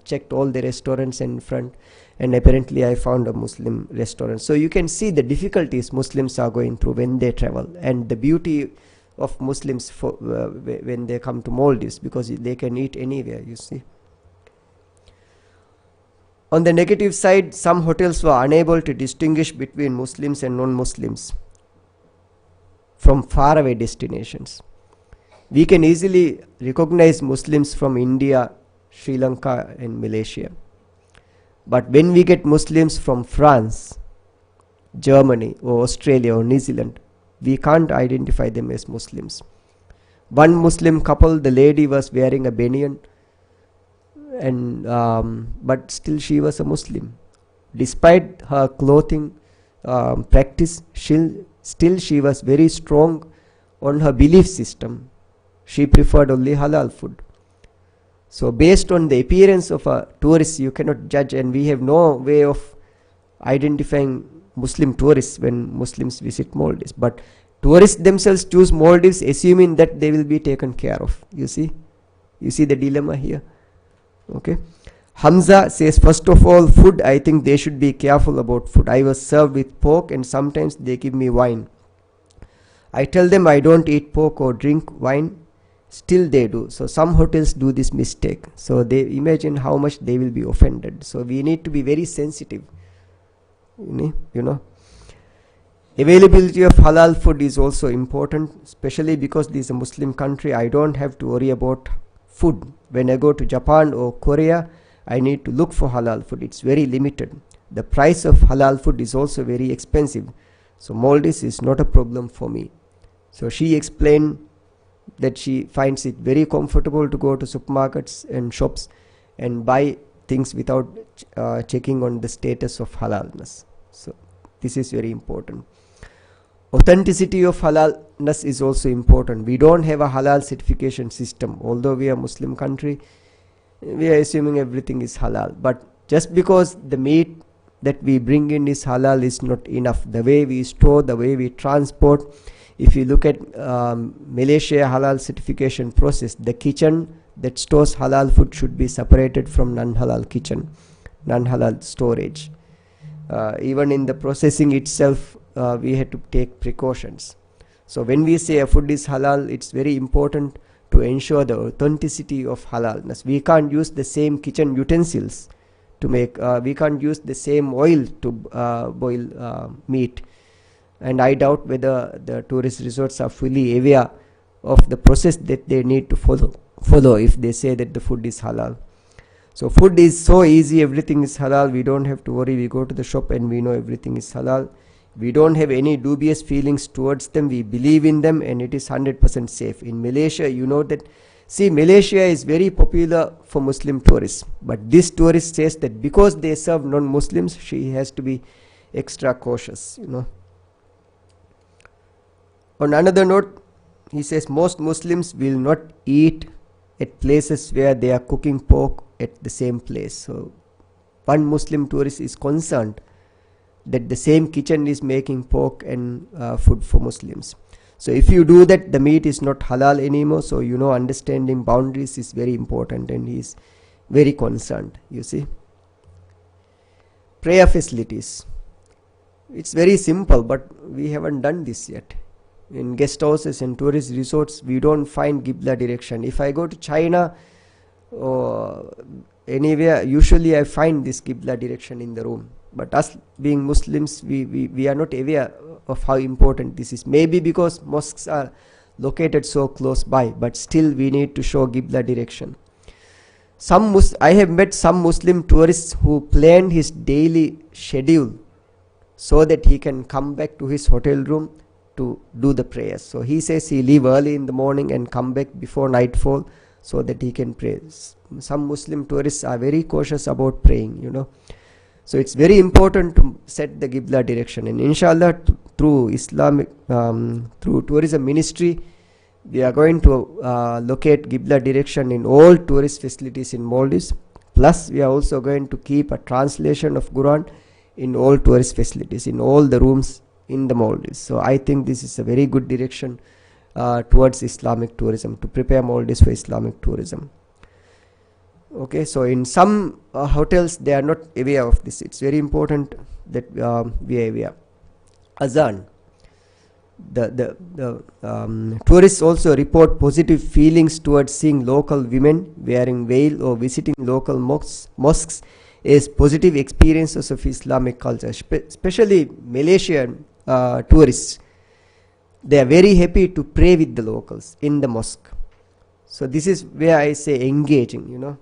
checked all the restaurants in front, and apparently I found a Muslim restaurant. So you can see the difficulties Muslims are going through when they travel, and the beauty of Muslims when they come to Maldives, because they can eat anywhere, you see. On the negative side, some hotels were unable to distinguish between Muslims and non-Muslims from faraway destinations. We can easily recognize Muslims from India, Sri Lanka and Malaysia. But when we get Muslims from France, Germany or Australia or New Zealand, we can't identify them as Muslims. One Muslim couple, the lady was wearing a banyan, and but still she was a Muslim. Despite her clothing practice, still she was very strong on her belief system. She preferred only halal food. So based on the appearance of a tourist, you cannot judge, and we have no way of identifying Muslim tourists when Muslims visit Maldives. But tourists themselves choose Maldives assuming that they will be taken care of. You see the dilemma here. Okay. Hamza says, first of all, food, I think they should be careful about food. I was served with pork, and sometimes they give me wine. I tell them I don't eat pork or drink wine. Still they do. So some hotels do this mistake. So they imagine how much they will be offended. So we need to be very sensitive. You know. Availability of halal food is also important, especially because this is a Muslim country. I don't have to worry about food. When I go to Japan or Korea, I need to look for halal food. It's very limited. The price of halal food is also very expensive. So Maldives is not a problem for me. So she explained that she finds it very comfortable to go to supermarkets and shops and buy things without checking on the status of halalness. So this is very important. Authenticity of halalness is also important. We don't have a halal certification system. Although we are a Muslim country, we are assuming everything is halal. But just because the meat that we bring in is halal is not enough. The way we store, the way we transport. If you look at Malaysia halal certification process, the kitchen that stores halal food should be separated from non-halal kitchen, non-halal storage. Even in the processing itself, we had to take precautions. So when we say a food is halal, it's very important to ensure the authenticity of halalness. We can't use the same kitchen utensils to make, we can't use the same oil to boil meat. And I doubt whether the tourist resorts are fully aware of the process that they need to follow if they say that the food is halal. So food is so easy, everything is halal. We don't have to worry. We go to the shop and we know everything is halal. We don't have any dubious feelings towards them. We believe in them and it is 100% safe. In Malaysia, you know that See, Malaysia is very popular for Muslim tourists, but this tourist says that because they serve non-Muslims, she has to be extra cautious, you know. On another note, he says most Muslims will not eat at places where they are cooking pork at the same place. So one Muslim tourist is concerned that the same kitchen is making pork and food for Muslims. So if you do that, the meat is not halal anymore. So, you know, understanding boundaries is very important, and he is very concerned, you see. Prayer facilities. It's very simple, but we haven't done this yet. In guest houses and tourist resorts, we don't find Qibla direction. If I go to China or anywhere, usually I find this Qibla direction in the room. But us being Muslims, we are not aware of how important this is. Maybe because mosques are located so close by, but still we need to show Qibla direction. I have met some Muslim tourists who planned his daily schedule so that he can come back to his hotel room to do the prayers. So he says he leave early in the morning and come back before nightfall so that he can pray. Some Muslim tourists are very cautious about praying, you know. So it's very important to set the Qibla direction, and inshallah through Islamic through tourism ministry, we are going to locate Qibla direction in all tourist facilities in Maldives. Plus we are also going to keep a translation of Quran in all tourist facilities, in all the rooms in the Maldives. So I think this is a very good direction towards Islamic tourism, to prepare Maldives for Islamic tourism. Okay, so in some hotels they are not aware of this. It's very important that we are aware. Azan. The tourists also report positive feelings towards seeing local women wearing veil or visiting local mosques as positive experiences of Islamic culture. Especially Malaysian tourists, they are very happy to pray with the locals in the mosque. So this is where I say engaging, you know.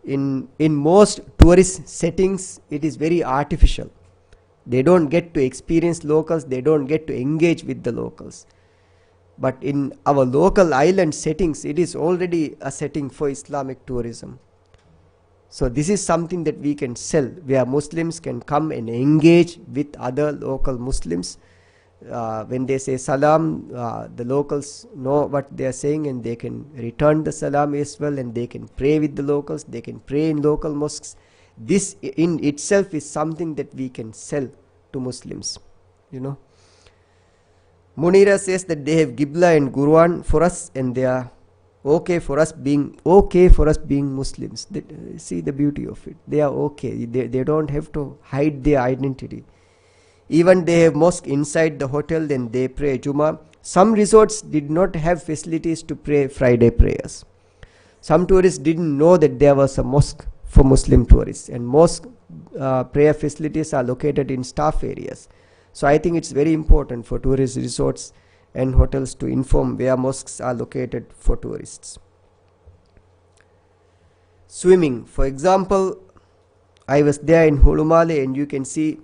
In most tourist settings, it is very artificial. They don't get to experience locals, they don't get to engage with the locals. But in our local island settings, it is already a setting for Islamic tourism. So this is something that we can sell, where Muslims can come and engage with other local Muslims. When they say salam, the locals know what they are saying, and they can return the salam as well, and they can pray with the locals, they can pray in local mosques. This in itself is something that we can sell to Muslims, you know. Munira says that they have Qibla and Quran for us, and they are okay for us being Muslims. See the beauty of it. They are okay. They don't have to hide their identity. Even they have mosque inside the hotel, then they pray Jummah. Some resorts did not have facilities to pray Friday prayers. Some tourists didn't know that there was a mosque for Muslim tourists, and mosque prayer facilities are located in staff areas. So I think it's very important for tourist resorts and hotels to inform where mosques are located for tourists. Swimming. For example, I was there in Hulumale, and you can see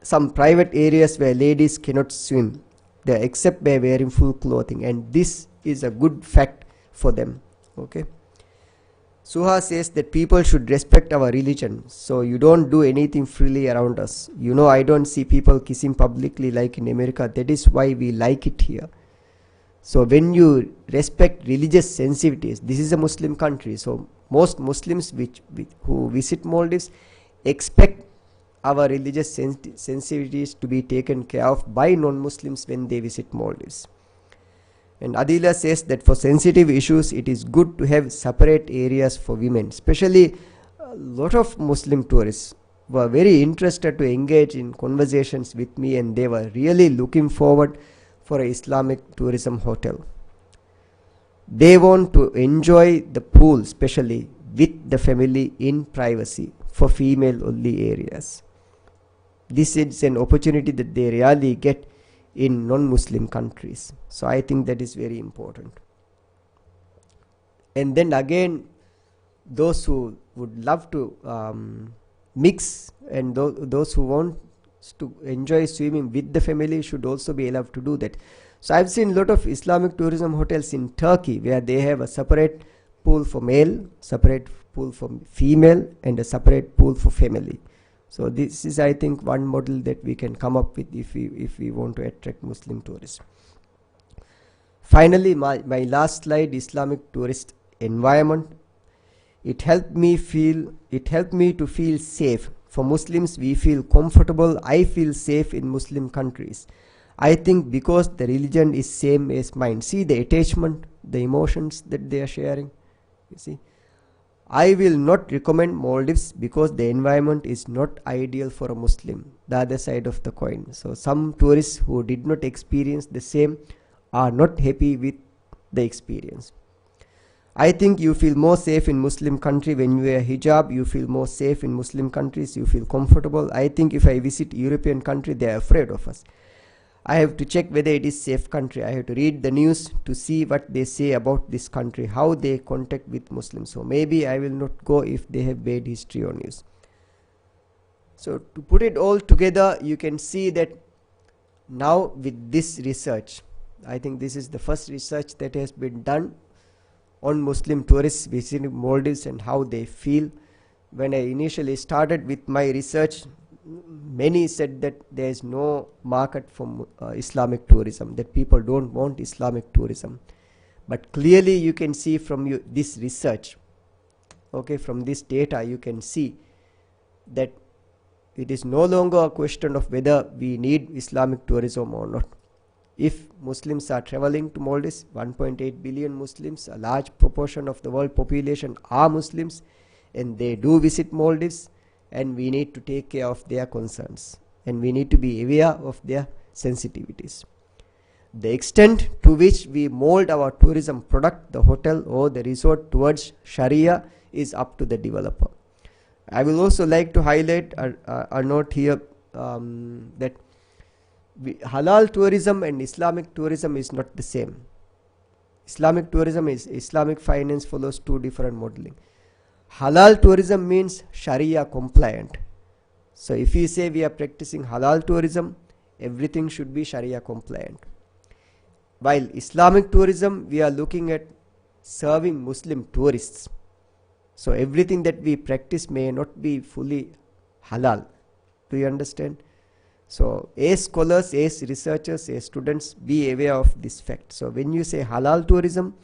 some private areas where ladies cannot swim there except by wearing full clothing, and this is a good fact for them. Okay. Suha says that people should respect our religion, so you don't do anything freely around us. You know, I don't see people kissing publicly like in America. That is why we like it here. So when you respect religious sensitivities, this is a Muslim country, so most Muslims who visit Maldives expect our religious sensitivities to be taken care of by non-Muslims when they visit Maldives. And Adila says that for sensitive issues, it is good to have separate areas for women. Especially a lot of Muslim tourists were very interested to engage in conversations with me, and they were really looking forward for an Islamic tourism hotel. They want to enjoy the pool, especially with the family in privacy, for female only areas. This is an opportunity that they rarely get in non-Muslim countries. So I think that is very important. And then again, those who would love to mix, and those who want to enjoy swimming with the family should also be allowed to do that. So I've seen a lot of Islamic tourism hotels in Turkey where they have a separate pool for male, separate pool for female, and a separate pool for family. So this is, I think, one model that we can come up with if we want to attract Muslim tourists. Finally, my last slide, Islamic tourist environment. It helped me to feel safe. For Muslims, we feel comfortable. I feel safe in Muslim countries. I think because the religion is same as mine. See the attachment, the emotions that they are sharing. You see, I will not recommend Maldives because the environment is not ideal for a Muslim. The other side of the coin. So some tourists who did not experience the same are not happy with the experience. I think you feel more safe in Muslim country when you wear hijab. You feel more safe in Muslim countries. You feel comfortable. I think if I visit European country, they are afraid of us. I have to check whether it is safe country. I have to read the news to see what they say about this country, how they contact with Muslims. So maybe I will not go if they have bad history or news. So to put it all together, you can see that now with this research, I think this is the first research that has been done on Muslim tourists visiting Maldives and how they feel. When I initially started with my research, many said that there is no market for Islamic tourism, that people don't want Islamic tourism. But clearly you can see from this research, okay, from this data, you can see that it is no longer a question of whether we need Islamic tourism or not. If Muslims are traveling to Maldives, 1.8 billion Muslims, a large proportion of the world population are Muslims, and they do visit Maldives, and we need to take care of their concerns, and we need to be aware of their sensitivities. The extent to which we mold our tourism product, the hotel or the resort, towards Sharia is up to the developer. I will also like to highlight a note here that halal tourism and Islamic tourism is not the same. Islamic tourism is Islamic finance follows two different modeling. Halal tourism means Sharia compliant. So if we say we are practicing halal tourism, everything should be Sharia compliant. While Islamic tourism, we are looking at serving Muslim tourists. So everything that we practice may not be fully halal. Do you understand? So as scholars, as researchers, as students, be aware of this fact. So when you say halal tourism,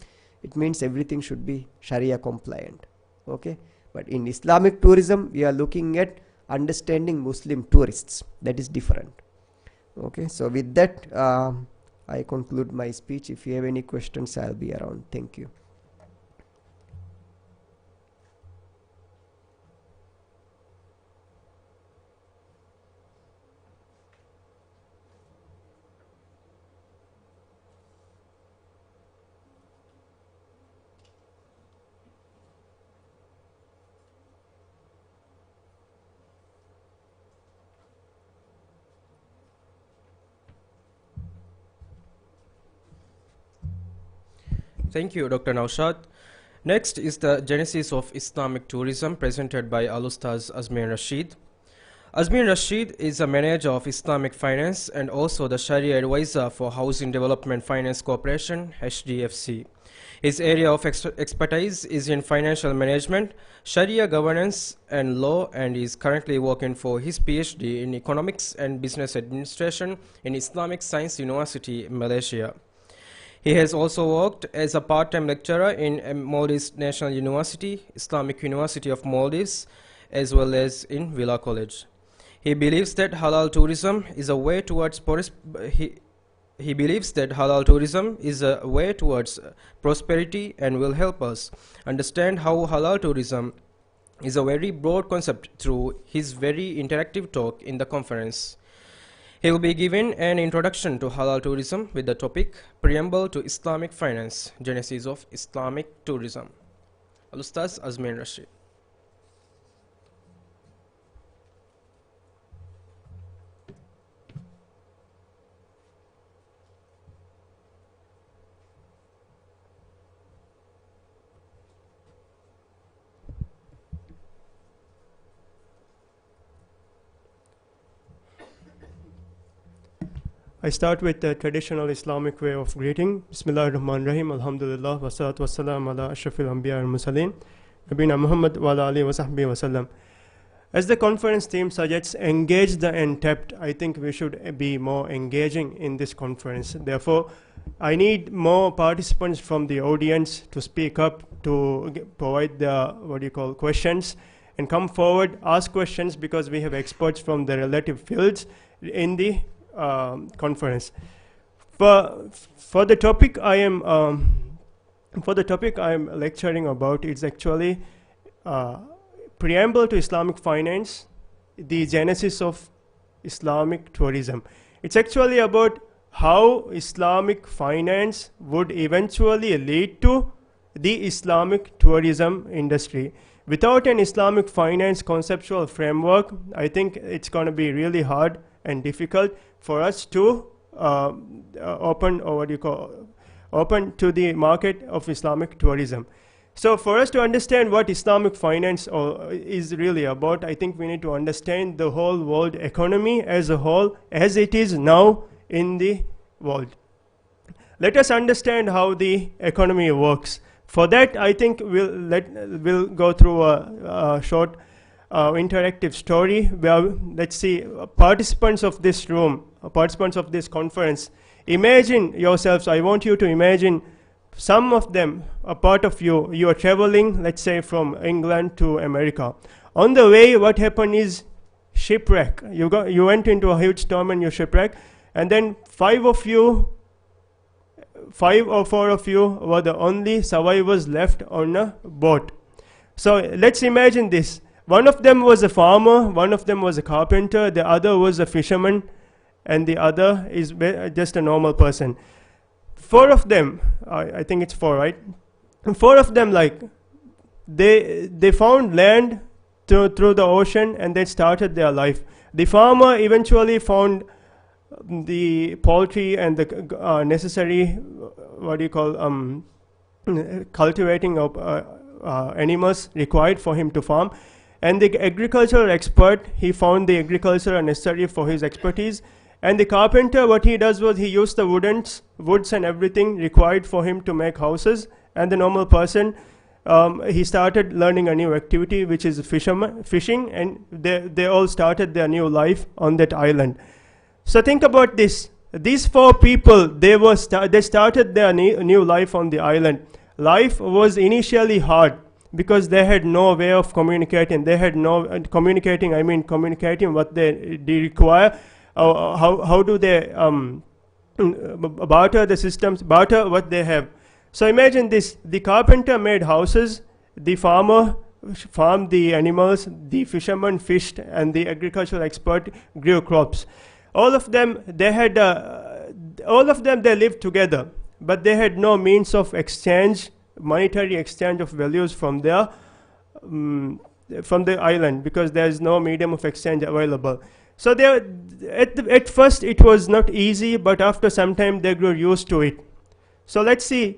it means everything should be Sharia compliant. Okay, but in Islamic tourism, we are looking at understanding Muslim tourists. That is different. Okay, so with that, I conclude my speech. If you have any questions, I'll be around. Thank you. Thank you, Dr. Naushad. Next is the genesis of Islamic tourism presented by Al-Ustaz Azmir Rashid. Azmir Rashid is a manager of Islamic finance and also the Sharia advisor for Housing Development Finance Corporation, HDFC. His area of expertise is in financial management, Sharia governance and law, and is currently working for his PhD in economics and business administration in Islamic Science University, Malaysia. He has also worked as a part-time lecturer in Maldives National University, Islamic University of Maldives, as well as in Villa College. He believes that halal tourism is a way towards prosperity and will help us understand how halal tourism is a very broad concept through his very interactive talk in the conference. He will be given an introduction to halal tourism with the topic Preamble to Islamic Finance, Genesis of Islamic Tourism. Al-Ustaz Azmir Rashid. I start with the traditional Islamic way of greeting. Bismillah ar-Rahman ar-Rahim. Alhamdulillah. Wa salatu wa salam ala ashrafil anbiya al-mursaleen. Nabina Muhammad wa ala alihi wa sahbihi wa sallam. As the conference theme suggests, engage the untapped. I think we should be more engaging in this conference. Therefore, I need more participants from the audience to speak up, to provide the questions, and come forward, ask questions, because we have experts from the relative fields in the conference. For the topic I am lecturing about, it's actually preamble to Islamic finance, the genesis of Islamic tourism. It's actually about how Islamic finance would eventually lead to the Islamic tourism industry. Without an Islamic finance conceptual framework, I think it's going to be really hard and difficult for us to open to the market of Islamic tourism. So for us to understand what Islamic finance is really about, I think we need to understand the whole world economy as a whole, as it is now in the world. Let us understand how the economy works. For that, I think we'll go through a short interactive story where, let's see, participants of this room, participants of this conference, imagine yourselves. I want you to imagine some of them, a part of you, you are traveling, let's say, from England to America. On the way, what happened is shipwreck. You went into a huge storm and you shipwreck, and then 5 or 4 of you were the only survivors left on a boat. So let's imagine this. One of them was a farmer, one of them was a carpenter, the other was a fisherman, and the other is just a normal person. 4 of them, I think it's 4, right? And 4 of them, like, they found land through the ocean and they started their life. The farmer eventually found the poultry and the necessary, cultivating of animals required for him to farm. And the agricultural expert, he found the agriculture necessary for his expertise. And the carpenter, what he does was he used the woods and everything required for him to make houses. And the normal person, he started learning a new activity, which is fishing, and they all started their new life on that island. So think about this. These 4 people, they started their new life on the island. Life was initially hard because they had no way of communicating. They had no communicating what they require. How do they barter the systems, barter what they have? So imagine this. The carpenter made houses, the farmer farmed the animals, the fisherman fished, and the agricultural expert grew crops. All of them, they lived together, but they had no means of exchange, monetary exchange of values from the island, because there is no medium of exchange available. So at first it was not easy, but after some time they grew used to it. So let's see,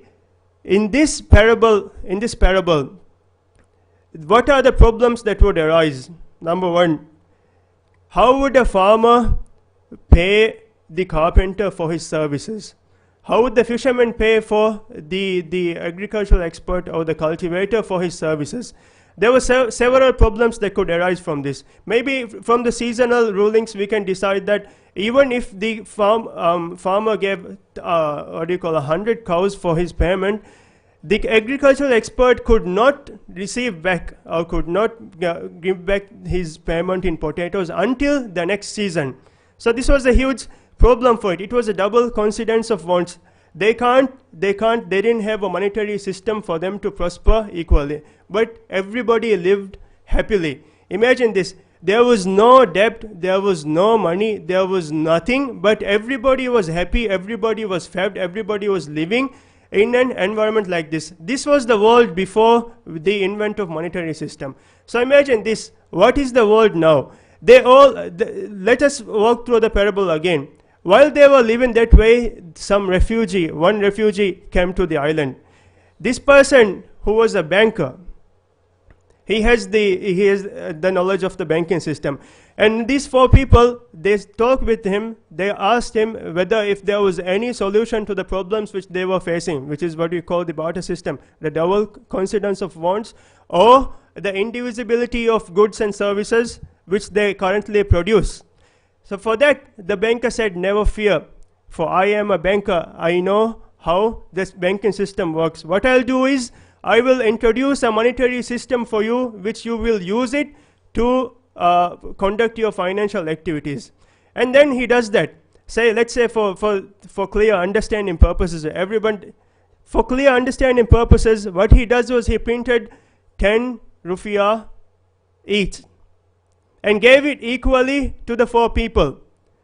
in this parable, what are the problems that would arise? Number 1, how would a farmer pay the carpenter for his services? How would the fisherman pay for the agricultural expert or the cultivator for his services? There were several problems that could arise from this. Maybe from the seasonal rulings, we can decide that even if the farmer gave 100 cows for his payment, the agricultural expert could not receive back or could not give back his payment in potatoes until the next season. So this was a huge problem for it. It was a double coincidence of wants. They didn't have a monetary system for them to prosper equally, but everybody lived happily. Imagine this. There was no debt, there was no money, there was nothing, but everybody was happy, everybody was fed, everybody was living in an environment like this. This was the world before the invent of monetary system. So imagine this. What is the world now? Let us walk through the parable again. While they were living that way, one refugee came to the island. This person, who was a banker, he has the knowledge of the banking system. And these 4 people, they talked with him, they asked him whether if there was any solution to the problems which they were facing, which is what we call the barter system, the double coincidence of wants, or the indivisibility of goods and services which they currently produce. So for that, the banker said, never fear, for I am a banker. I know how this banking system works. What I'll do is, I will introduce a monetary system for you, which you will use it to conduct your financial activities. And then he does that. Say, let's say for clear understanding purposes, for clear understanding purposes, what he does was he printed 10 rupiah each and gave it equally to the 4 people.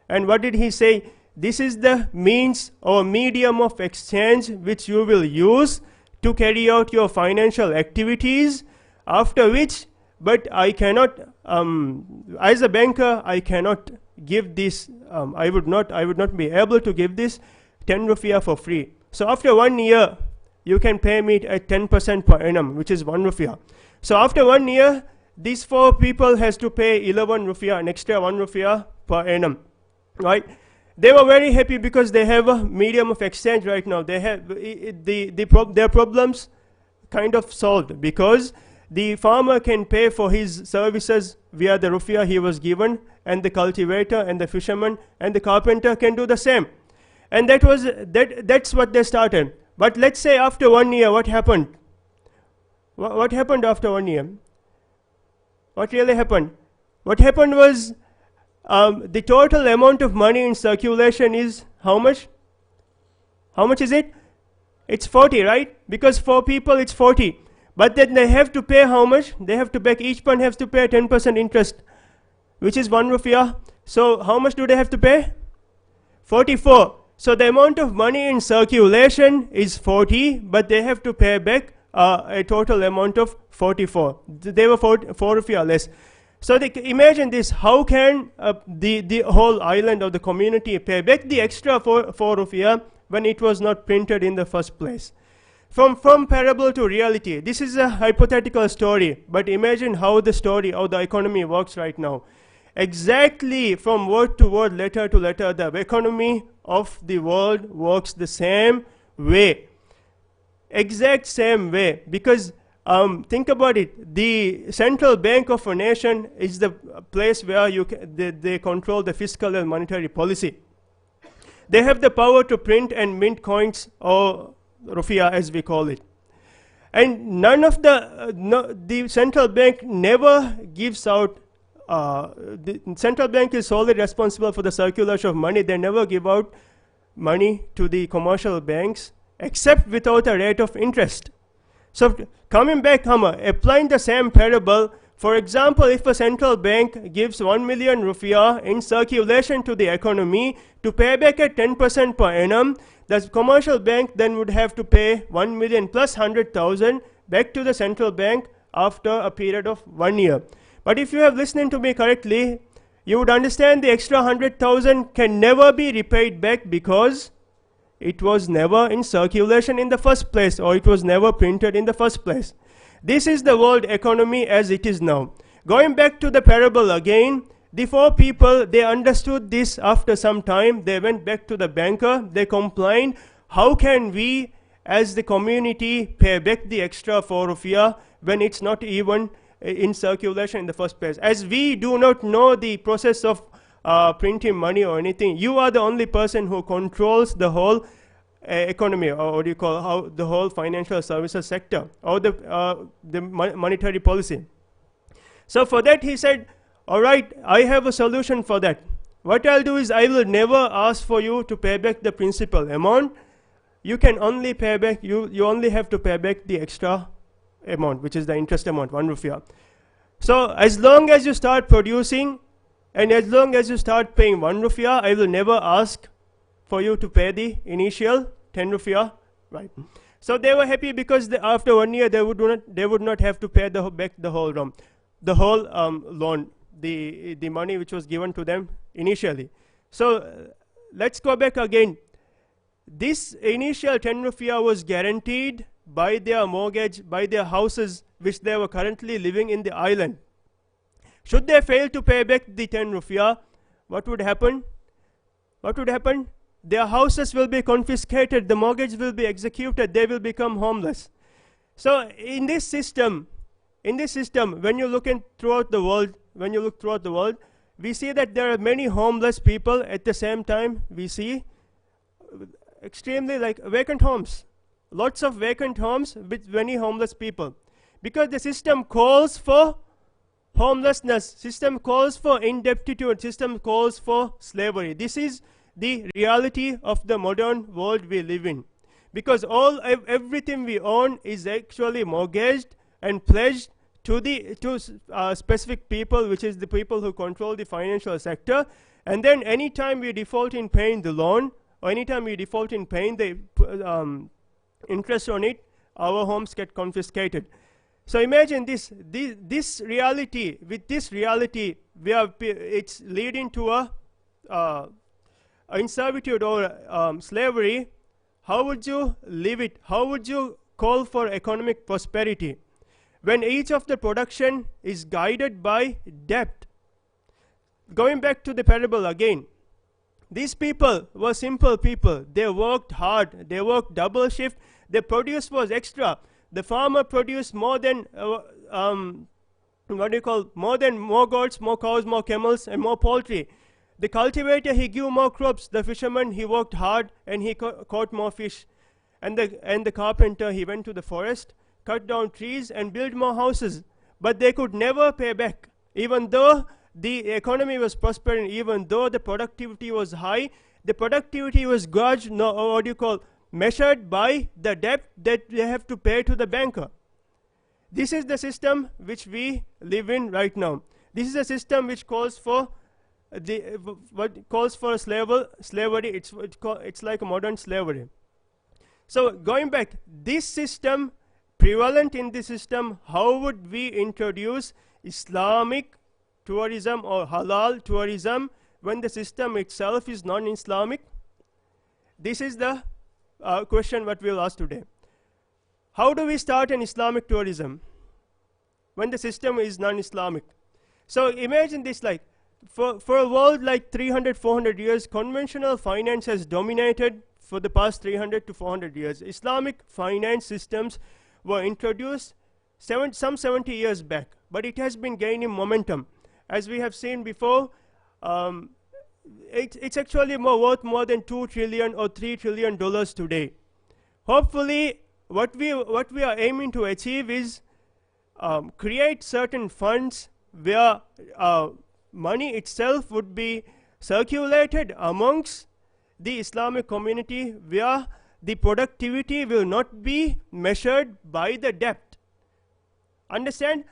And what did he say? This is the means or medium of exchange which you will use to carry out your financial activities, after which, but I cannot, as a banker, I cannot give this, I would not be able to give this 10 rupiah for free. So after 1 year, you can pay me at 10% per annum, which is 1 rupiah. So after 1 year, these 4 people has to pay 11 rupiah, an extra 1 rupiah per annum, right? They were very happy because they have a medium of exchange right now. They have their problems kind of solved, because the farmer can pay for his services via the rupiah he was given, and the cultivator and the fisherman and the carpenter can do the same. And that's what they started. But let's say after 1 year, what happened? What happened after 1 year? What really happened? What happened was, the total amount of money in circulation is how much? How much is it? It's 40, right? Because 4 people, it's 40. But then they have to pay how much? They have to pay, each one has to pay 10% interest, which is 1 rupiah. So how much do they have to pay? 44. So the amount of money in circulation is 40, but they have to pay back a total amount of 44. They were 4 rupiah less. So imagine this, how can the whole island or the community pay back the extra 4 rupiah when it was not printed in the first place? From parable to reality, this is a hypothetical story, but imagine how the story, how the economy works right now. Exactly from word to word, letter to letter, the economy of the world works the same way. Exact same way, because think about it, the central bank of a nation is the place where they control the fiscal and monetary policy. They have the power to print and mint coins, or rupiah as we call it. And none of the central bank never gives out, the central bank is solely responsible for the circulation of money. They never give out money to the commercial banks except without a rate of interest. So coming back, applying the same parable, for example, if a central bank gives 1 million rupiah in circulation to the economy to pay back at 10% per annum, the commercial bank then would have to pay 1 million plus 100,000 back to the central bank after a period of 1 year. But if you have listened to me correctly, you would understand the extra 100,000 can never be repaid back because it was never in circulation in the first place, or it was never printed in the first place. This is the world economy as it is now. Going back to the parable again, the 4 people, they understood this after some time. They went back to the banker, they complained, how can we as the community pay back the extra 4 rupiah when it's not even in circulation in the first place? As we do not know the process of printing money or anything, you are the only person who controls the whole economy, or what do you call, how the whole financial services sector, or the monetary policy. So for that he said, all right, I have a solution for that. What I'll do is I will never ask for you to pay back the principal amount. You can only pay back, you only have to pay back the extra amount, which is the interest amount, 1 rupiah. So as long as you start producing, and as long as you start paying 1 rupiah, I will never ask for you to pay the initial 10 rupiah, right? So they were happy because after 1 year they would not have to pay back the whole loan, the money which was given to them initially. So let's go back again. This initial 10 rupiah was guaranteed by their mortgage, by their houses which they were currently living in the island. Should they fail to pay back the 10 rupiah, what would happen? What would happen? Their houses will be confiscated, the mortgage will be executed, they will become homeless. So in this system, when you look throughout the world, we see that there are many homeless people. At the same time, we see extremely like vacant homes. Lots of vacant homes with many homeless people. Because the system calls for homelessness, system calls for indebtitude, system calls for slavery. This is the reality of the modern world we live in. Because everything we own is actually mortgaged and pledged to specific people, which is the people who control the financial sector. And then anytime we default in paying the loan, or anytime we default in paying the interest on it, our homes get confiscated. So imagine this reality. With this reality, it's leading to a servitude or slavery. How would you live it? How would you call for economic prosperity when each of the production is guided by debt? Going back to the parable again, these people were simple people. They worked hard. They worked double shift. Their produce was extra. The farmer produced more than more goats, more cows, more camels, and more poultry. The cultivator, he grew more crops. The fisherman, he worked hard and he caught more fish. And the carpenter, he went to the forest, cut down trees and built more houses. But they could never pay back. Even though the economy was prospering, even though the productivity was high, the productivity was measured by the debt that they have to pay to the banker. This is the system which we live in right now. This is a system which calls for slavery. It's like a modern slavery. So going back, this system, prevalent in this system, how would we introduce Islamic tourism or halal tourism when the system itself is non-Islamic? This is the question what we'll ask today. How do we start an Islamic tourism when the system is non-Islamic? So imagine this, like for a world like 300-400 years, conventional finance has dominated for the past 300 to 400 years. Islamic finance systems were introduced some 70 years back, but it has been gaining momentum. As we have seen before, it's actually worth more than $2 trillion or $3 trillion today. Hopefully, what we are aiming to achieve is create certain funds where money itself would be circulated amongst the Islamic community, where the productivity will not be measured by the debt. Understand?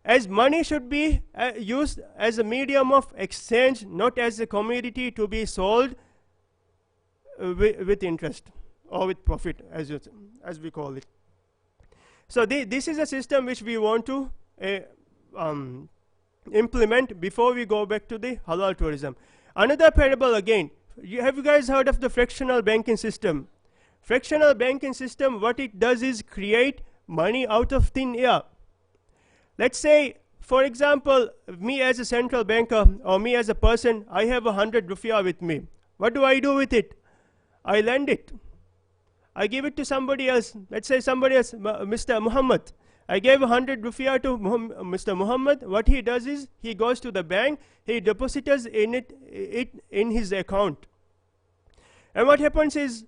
As money should be used as a medium of exchange, not as a commodity to be sold with interest or with profit, as we call it. So this is a system which we want to implement before we go back to the halal tourism. Another parable again. Have you guys heard of the fractional banking system? Fractional banking system, what it does is create money out of thin air. Let's say, for example, me as a central banker or me as a person, I have 100 rupiah with me. What do I do with it? I lend it. I give it to somebody else. Let's say somebody else, Mr. Muhammad. I gave 100 rupiah to Mr. Muhammad. What he does is he goes to the bank, he deposits it in his account. And what happens is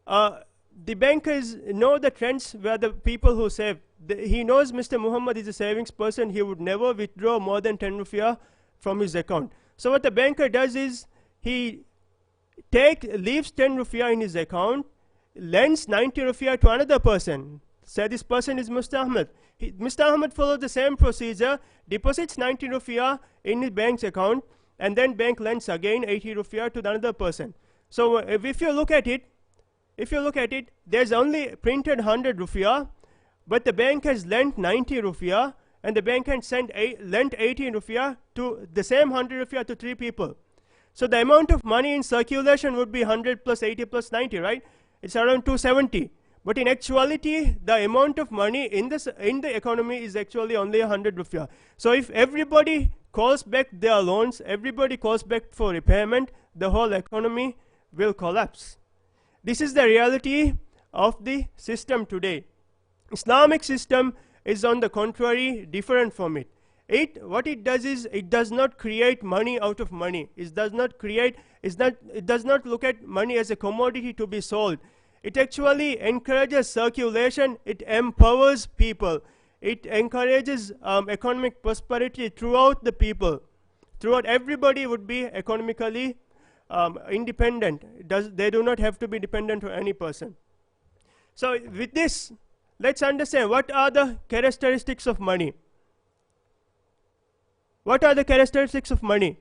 the bankers know the trends where the people who save. He knows Mr. Muhammad is a savings person. He would never withdraw more than 10 rupiah from his account. So what the banker does is he leaves 10 rupiah in his account, lends 90 rupiah to another person. Say this person is Mr. Ahmed. Mr. Ahmed follows the same procedure, deposits 90 rupiah in his bank's account, and then bank lends again 80 rupiah to the another person. So if you look at it, there's only printed 100 rupiah, but the bank has lent 90 rupiah, and the bank has lent 80 rupiah to the same 100 rupiah to 3 people. So the amount of money in circulation would be 100 plus 80 plus 90, right? It's around 270. But in actuality, the amount of money in the economy is actually only 100 rupiah. So if everybody calls back their loans, everybody calls back for repayment, the whole economy will collapse. This is the reality of the system today. Islamic system is on the contrary different from it. What it does is it does not create money out of money. It does not look at money as a commodity to be sold. It actually encourages circulation. It empowers people. It encourages economic prosperity throughout the people. Throughout, everybody would be economically independent. They do not have to be dependent on any person. So with this, let's understand what are the characteristics of money. What are the characteristics of money?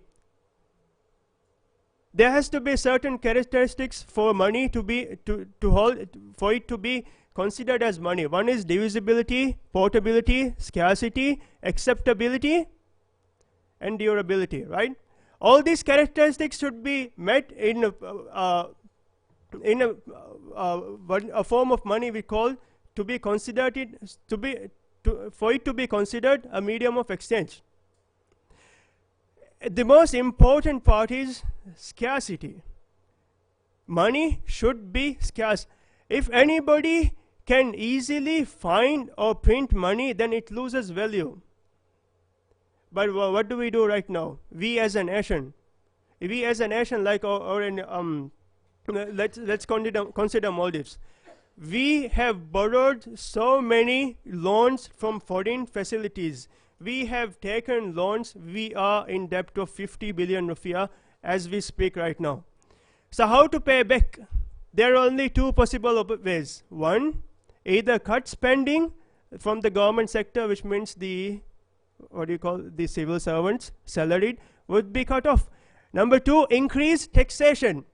There has to be certain characteristics for money to be for it to be considered as money. One is divisibility, portability, scarcity, acceptability, and durability. Right? All these characteristics should be met in a form of money we call to be considered for it to be considered a medium of exchange. The most important part is scarcity. Money should be scarce. If anybody can easily find or print money, then it loses value. But what do we do right now? We as a nation, like let's consider Maldives. We have borrowed so many loans from foreign facilities. We have taken loans. We are in debt of 50 billion rupiah as we speak right now. So how to pay back? There are only two possible ways. One, either cut spending from the government sector, which means the civil servants, salaried, would be cut off. Number two, increase taxation.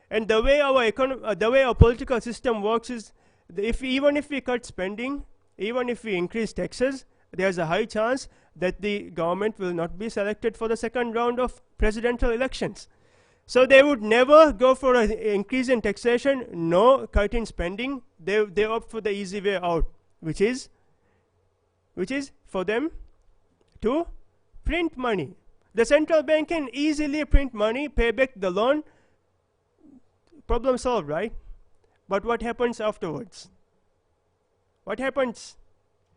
And the way our political system works is, even if we cut spending, even if we increase taxes, there's a high chance that the government will not be selected for the second round of presidential elections. So they would never go for an increase in taxation, no cut in spending. They opt for the easy way out, which is for them to print money. The central bank can easily print money, pay back the loan, problem solved, right? But what happens afterwards? What happens?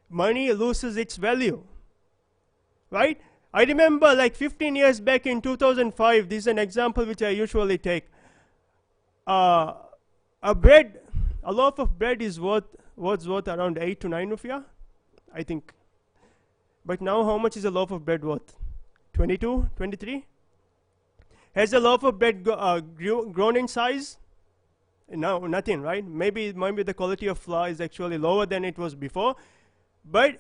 Money loses its value, right? I remember like 15 years back in 2005, this is an example which I usually take. A loaf of bread was worth around 8 to 9 rupiah, I think. But now how much is a loaf of bread worth? 22, 23? Has a loaf of bread grown in size? No, nothing, right? Maybe the quality of flour is actually lower than it was before. But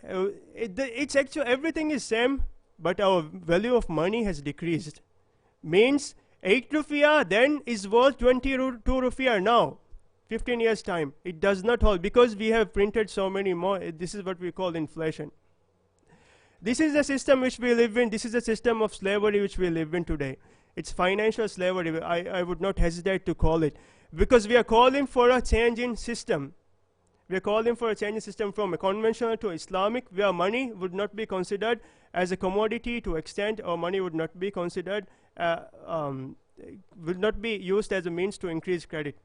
it's actually everything is same, but our value of money has decreased. Means 8 rupiah then is worth 22 rupiah now. 15 years time. It does not hold because we have printed so many more. This is what we call inflation. This is the system which we live in. This is the system of slavery which we live in today. It's financial slavery. I would not hesitate to call it, because we are calling for a change in system. We are calling for a change in system from a conventional to Islamic, where money would not be considered as a commodity to exchange, or money would not be considered, would not be used as a means to increase credit.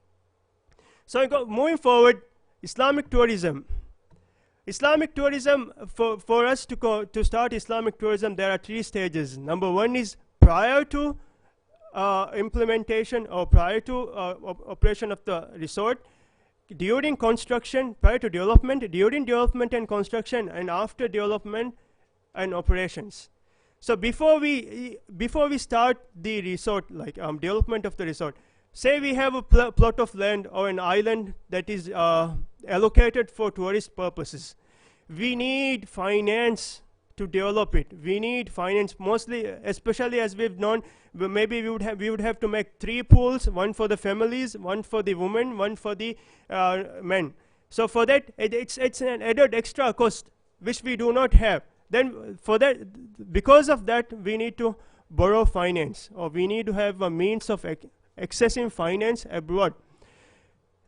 So moving forward, Islamic tourism. Islamic tourism, for us to start Islamic tourism, there are 3 stages. Number 1 is prior to implementation or prior to operation of the resort, during construction, prior to development, during development and construction, and after development and operations. So before we start the resort, like development of the resort, say we have a plot of land or an island that is allocated for tourist purposes. We need finance to develop it. We need finance, mostly, especially as we've known, maybe we would have to make 3 pools, one for the families, one for the women, one for the men. So for that, it's an added extra cost which we do not have. Then for that, because of that, we need to borrow finance, or we need to have a means of accessing finance abroad.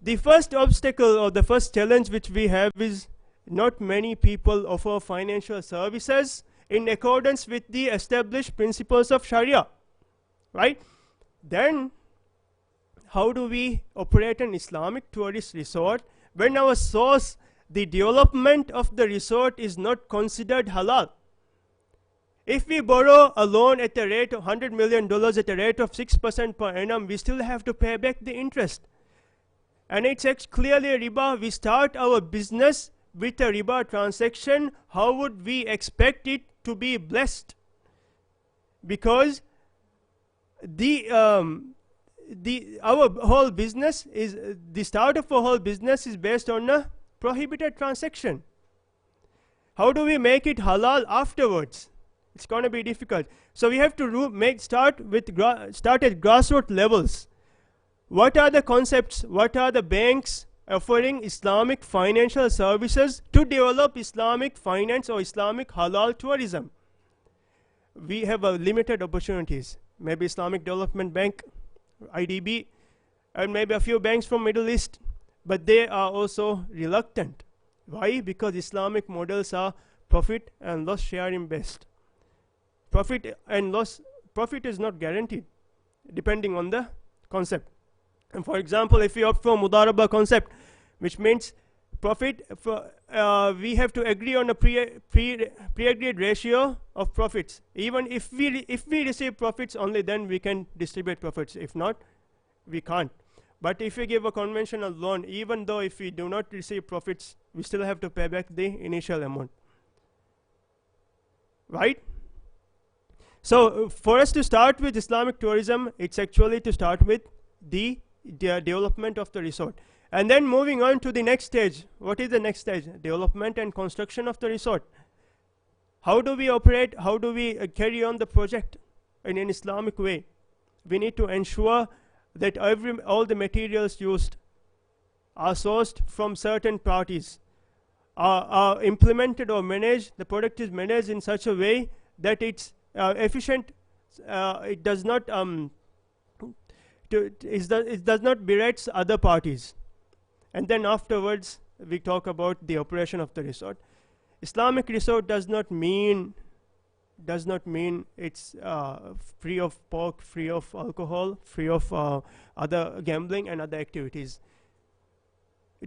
The first obstacle or the first challenge which we have is not many people offer financial services in accordance with the established principles of Sharia, right? Then how do we operate an Islamic tourist resort when our source, the development of the resort, is not considered halal? If we borrow a loan at a rate of $100 million at a rate of 6% per annum, we still have to pay back the interest. And it's clearly a riba. We start our business with a riba transaction. How would we expect it to be blessed? Because our whole business is, the start of our whole business is based on a prohibited transaction. How do we make it halal afterwards? It's going to be difficult. So we have to start at grassroots levels. What are the concepts? What are the banks offering Islamic financial services to develop Islamic finance or Islamic halal tourism? We have limited opportunities. Maybe Islamic Development Bank, IDB, and maybe a few banks from Middle East, but they are also reluctant. Why? Because Islamic models are profit and loss sharing based. Profit is not guaranteed, depending on the concept. And for example, if we opt for Mudaraba concept, which means profit, we have to agree on a pre-agreed ratio of profits. Even if we receive profits, only then we can distribute profits. If not, we can't. But if we give a conventional loan, even though if we do not receive profits, we still have to pay back the initial amount. Right? So for us to start with Islamic tourism, it's actually to start with the development of the resort. And then moving on to the next stage. What is the next stage? Development and construction of the resort. How do we operate? How do we carry on the project in an Islamic way? We need to ensure that all the materials used are sourced from certain parties, are implemented or managed. The product is managed in such a way that it's efficient. It does not it does not berate other parties. And then afterwards we talk about the operation of the resort. Islamic resort does not mean it's free of pork, free of alcohol, free of other gambling and other activities.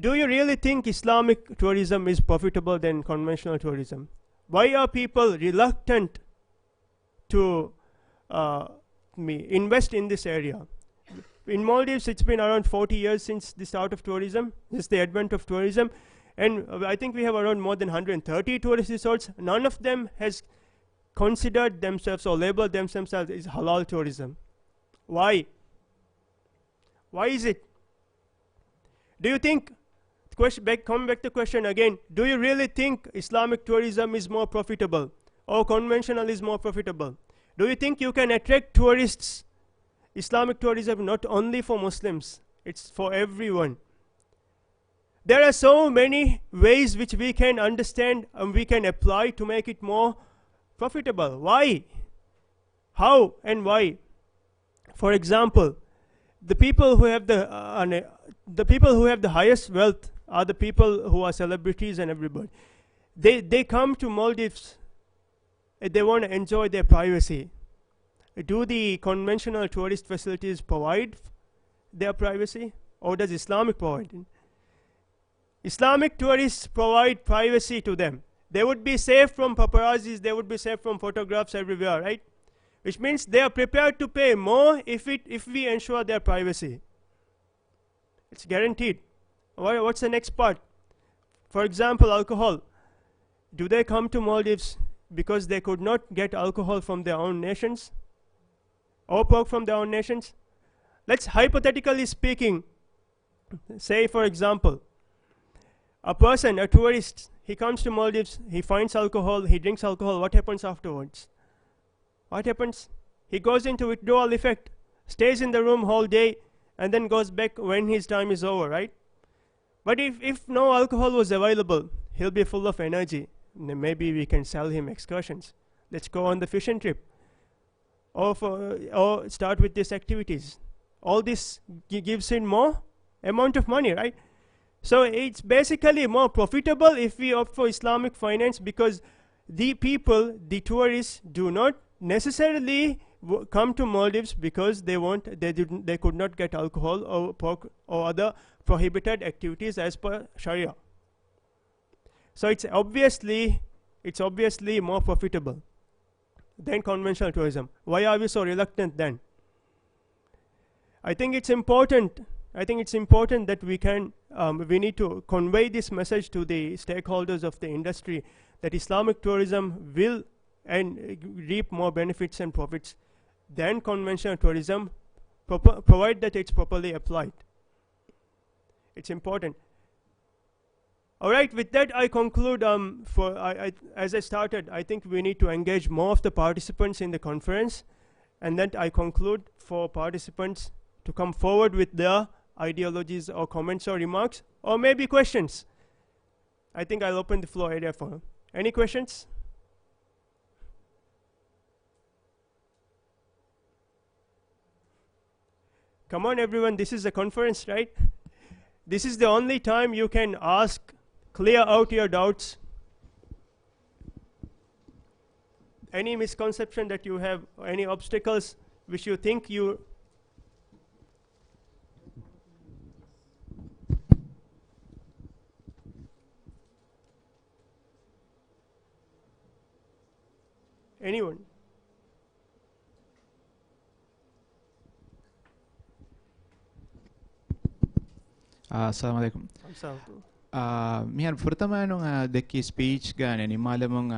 Do you really think Islamic tourism is profitable than conventional tourism? Why are people reluctant to invest in this area? In Maldives, it's been around 40 years since the start of tourism, since the advent of tourism. And I think we have around more than 130 tourist resorts. None of them has considered themselves or labeled themselves as halal tourism. Why? Why is it? Do you think, coming back to the question again, do you really think Islamic tourism is more profitable or conventional is more profitable? Do you think you can attract tourists? Islamic tourism not only for Muslims, it's for everyone. There are so many ways which we can understand and we can apply to make it more profitable. Why? How and why? For example, the people who have the highest wealth are the people who are celebrities and everybody. They come to Maldives. They want to enjoy their privacy. Do the conventional tourist facilities provide their privacy, or does Islamic provide it? Islamic tourists provide privacy to them. They would be safe from paparazzis, they would be safe from photographs everywhere, right? Which means they are prepared to pay more if we ensure their privacy. It's guaranteed. What's the next part? For example, alcohol. Do they come to Maldives because they could not get alcohol from their own nations? Or pork from their own nations? Let's hypothetically speaking, say for example, a person, a tourist, he comes to Maldives, he finds alcohol, he drinks alcohol, what happens afterwards? What happens? He goes into withdrawal effect, stays in the room whole day, and then goes back when his time is over, right? But if no alcohol was available, he'll be full of energy. Maybe we can sell him excursions. Let's go on the fishing trip. Or start with these activities. All this gives him more amount of money, right? So it's basically more profitable if we opt for Islamic finance, because the people, the tourists, do not necessarily come to Maldives because they could not get alcohol or pork or other prohibited activities as per Sharia. So it's obviously more profitable than conventional tourism. Why are we so reluctant then? I think it's important that we need to convey this message to the stakeholders of the industry that Islamic tourism will reap more benefits and profits than conventional tourism, provided that it's properly applied. It's important. All right, with that I conclude. As I started, I think we need to engage more of the participants in the conference, and then I conclude for participants to come forward with their ideologies or comments or remarks, or maybe questions. I think I'll open the floor area for any questions. Come on, everyone, this is a conference, right? This is the only time you can ask, clear out your doubts. Any misconception that you have, any obstacles which you think you... Anyone? Assalamu alaikum. Mihan furtamanu dekki speech gane nimalamung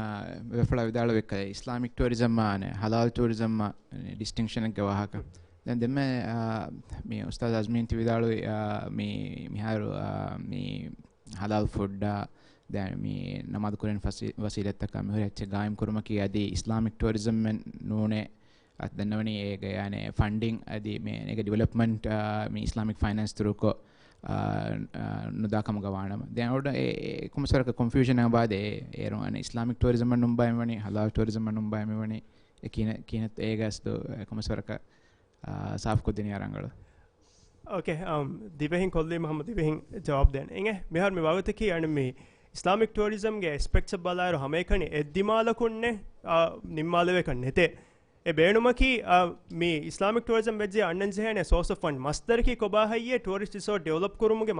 wefala vidala vekkala Islamic tourism mane halal tourism distinction ge wahaka den demme me ustad azmin ti vidalu me miharu me halal food then me namad kuren wasilat taka me hore gaim kuruma ki adi Islamic tourism men nune at dennawani ege yani funding adi me ege development me Islamic finance through ko nudakam gawanam then oda kumsaraka confusion abade ero an Islamic tourism numbai mani halal tourism numbai mani kina egas do kumsaraka saaf ko dini arangalo. Okay, dibehin kolli Muhammad dibehin jawab den inge mehar me wagate ki and me Islamic tourism ge aspects balaro hame kani eddimala kunne nimmalave kanne te e beenumaki me Islamic tourism vejje annan jehane source of fund masdar ki koba hayye tourist resort develop kurumuge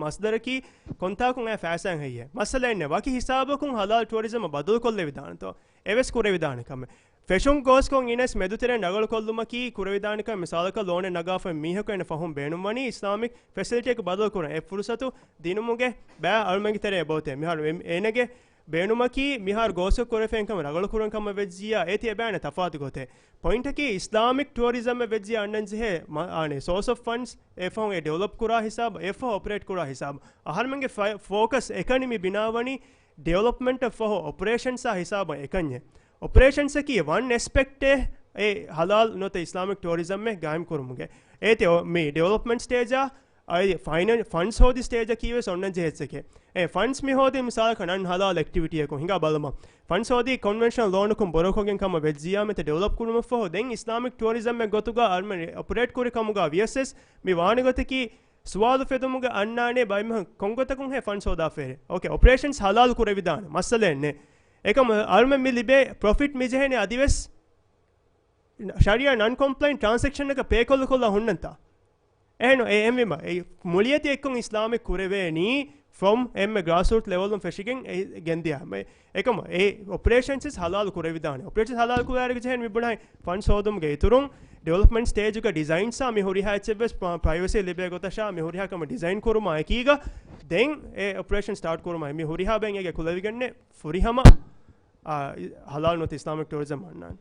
masdar ki konta kun e fasan hayye masala enne waki hisabakun halal tourism badal kolle vidan to eves kure vidan kam fashion goes kon ines medutere nagal kollumaki kure vidan kam misalaka lone naga fa mihako ene fahum beenumani Islamic facility ek badal kurun e furusatu dinumuge ba almangi tere bote mihar enege beenumaki mihar goso korefen kam ragalo kurun kam vejjiya eti ebane tafatu gote point ki Islamic tourism me vejjiya annan jehe ane source of funds e fahun e develop kura hisab e fa operate kura hisab aharmenge focus economy binawani development of operations sa hisab ekanye operations ki one aspect e halal note Islamic tourism me gaim kurumuge eti me development stage ai final funds hodi stage kiwe sonnan jehetseke funds mi hodi misal kanan halal activity ko hinga balama funds hodi conventional loan ko borokogen kam vejjiya mete develop kuruma fo den Islamic tourism me gotuga arme operate kuri kamuga vss mi waanigote ki suwalu fedumuga annane bayma kongotakun he funds hoda fere okay operations halal kure vidan masale ne ekam arme mi libe profit mi jehene adives sharia non compliant transaction එක pay කොල්ල කොල්ල හොන්නන්තා එහෙනම් එම්ෙම මුලියති එක්කන් ඉස්ලාමික කුරෙවෙනි from em grassroots level of fishing gendia ekam operations is halal kure vidane operations halal kure ge jehen mi bunai funds hodum ge turun development stage ka design sa mi hori ha hbs privacy libe gota sha mi hori ha kam design koruma ekiga then operation start koruma mi hori ha ben ege kulavi genne furi hama halal not Islamic tourism annan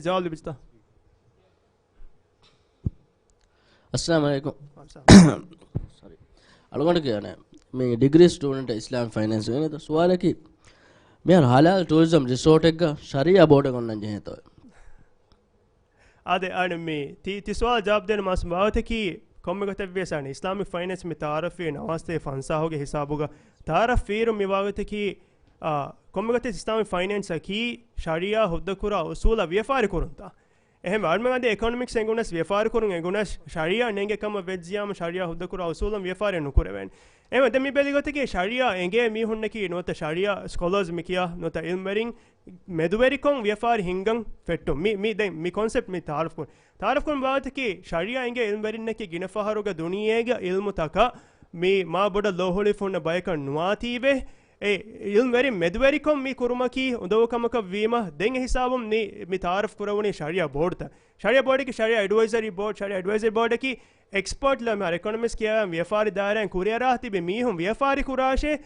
jawab libista. Assalamu alaikum. Sorry. अलगोंड के ने मैं degree student इस्लाम finance में तो सवाल है कि मैं हालाल tourism resort का शरिया बोर्ड को नंजे हैं तो आधे आने में ती सवाल जवाब देने मास बात है कि कम में कहते हैं वैसा नहीं इस्लामिक फाइनेंस में तारफ़ है नवास्ते फंसा होगा हिसाब होगा तारफ़ फिर में बात है कि कम में कहते हैं इस्लामिक फाइनेंस की शरिया हुद्दकुरा उसूल व्यापार करूँता එහෙම අල්මගද එකොනොමික්ස් එගුණස් ව්‍යාපාර කරුන් එගුණස් ශරියා නෙන්ගේ කම වෙජ්ජියාම ශරියා හුද්ද කර උසූලම් ව්‍යාපාරය නුකරවෙන් එහෙම දෙමි බෙලිගොතකේ ශරියා එගේ මීහුන්නකී නොත ශරියා ස්කෝලර්ස් මිකියා නොත ඉල්මරින් මෙදුවරිකොන් ව්‍යාපාර හිංගන් ෆෙට්ටු මි දැන් මි කොන්සෙප්ට් මි තාරෆ් කුන් බාතකී ශරියා එගේ ඉල්මරින්නකී ගිනෆහරුග දුනියේගේ ඉල්මු තක මි මා බොඩ ලෝහොලි ෆොන්න බයක නුවාතීවේ ඉල්මරි මෙදුවරිකොම් මි කුරුමකී උදවකමක වීම දෙන් හිසාබම් මි තාරෆ් කරවනේ ශරියා බෝඩ්ත ශරියා බෝඩ් ki ශරියා ඇඩ්වයිසරි බෝඩ් ශරියා ඇඩ්වයිසරි බෝඩ් ki එක්ස්පර්ට් ල මර ඉකොනොමික්ස් කියා ව්‍යාපාරි දාරයන් කුරියරා තිබේ මීහුම් ව්‍යාපාරි කුරාෂේ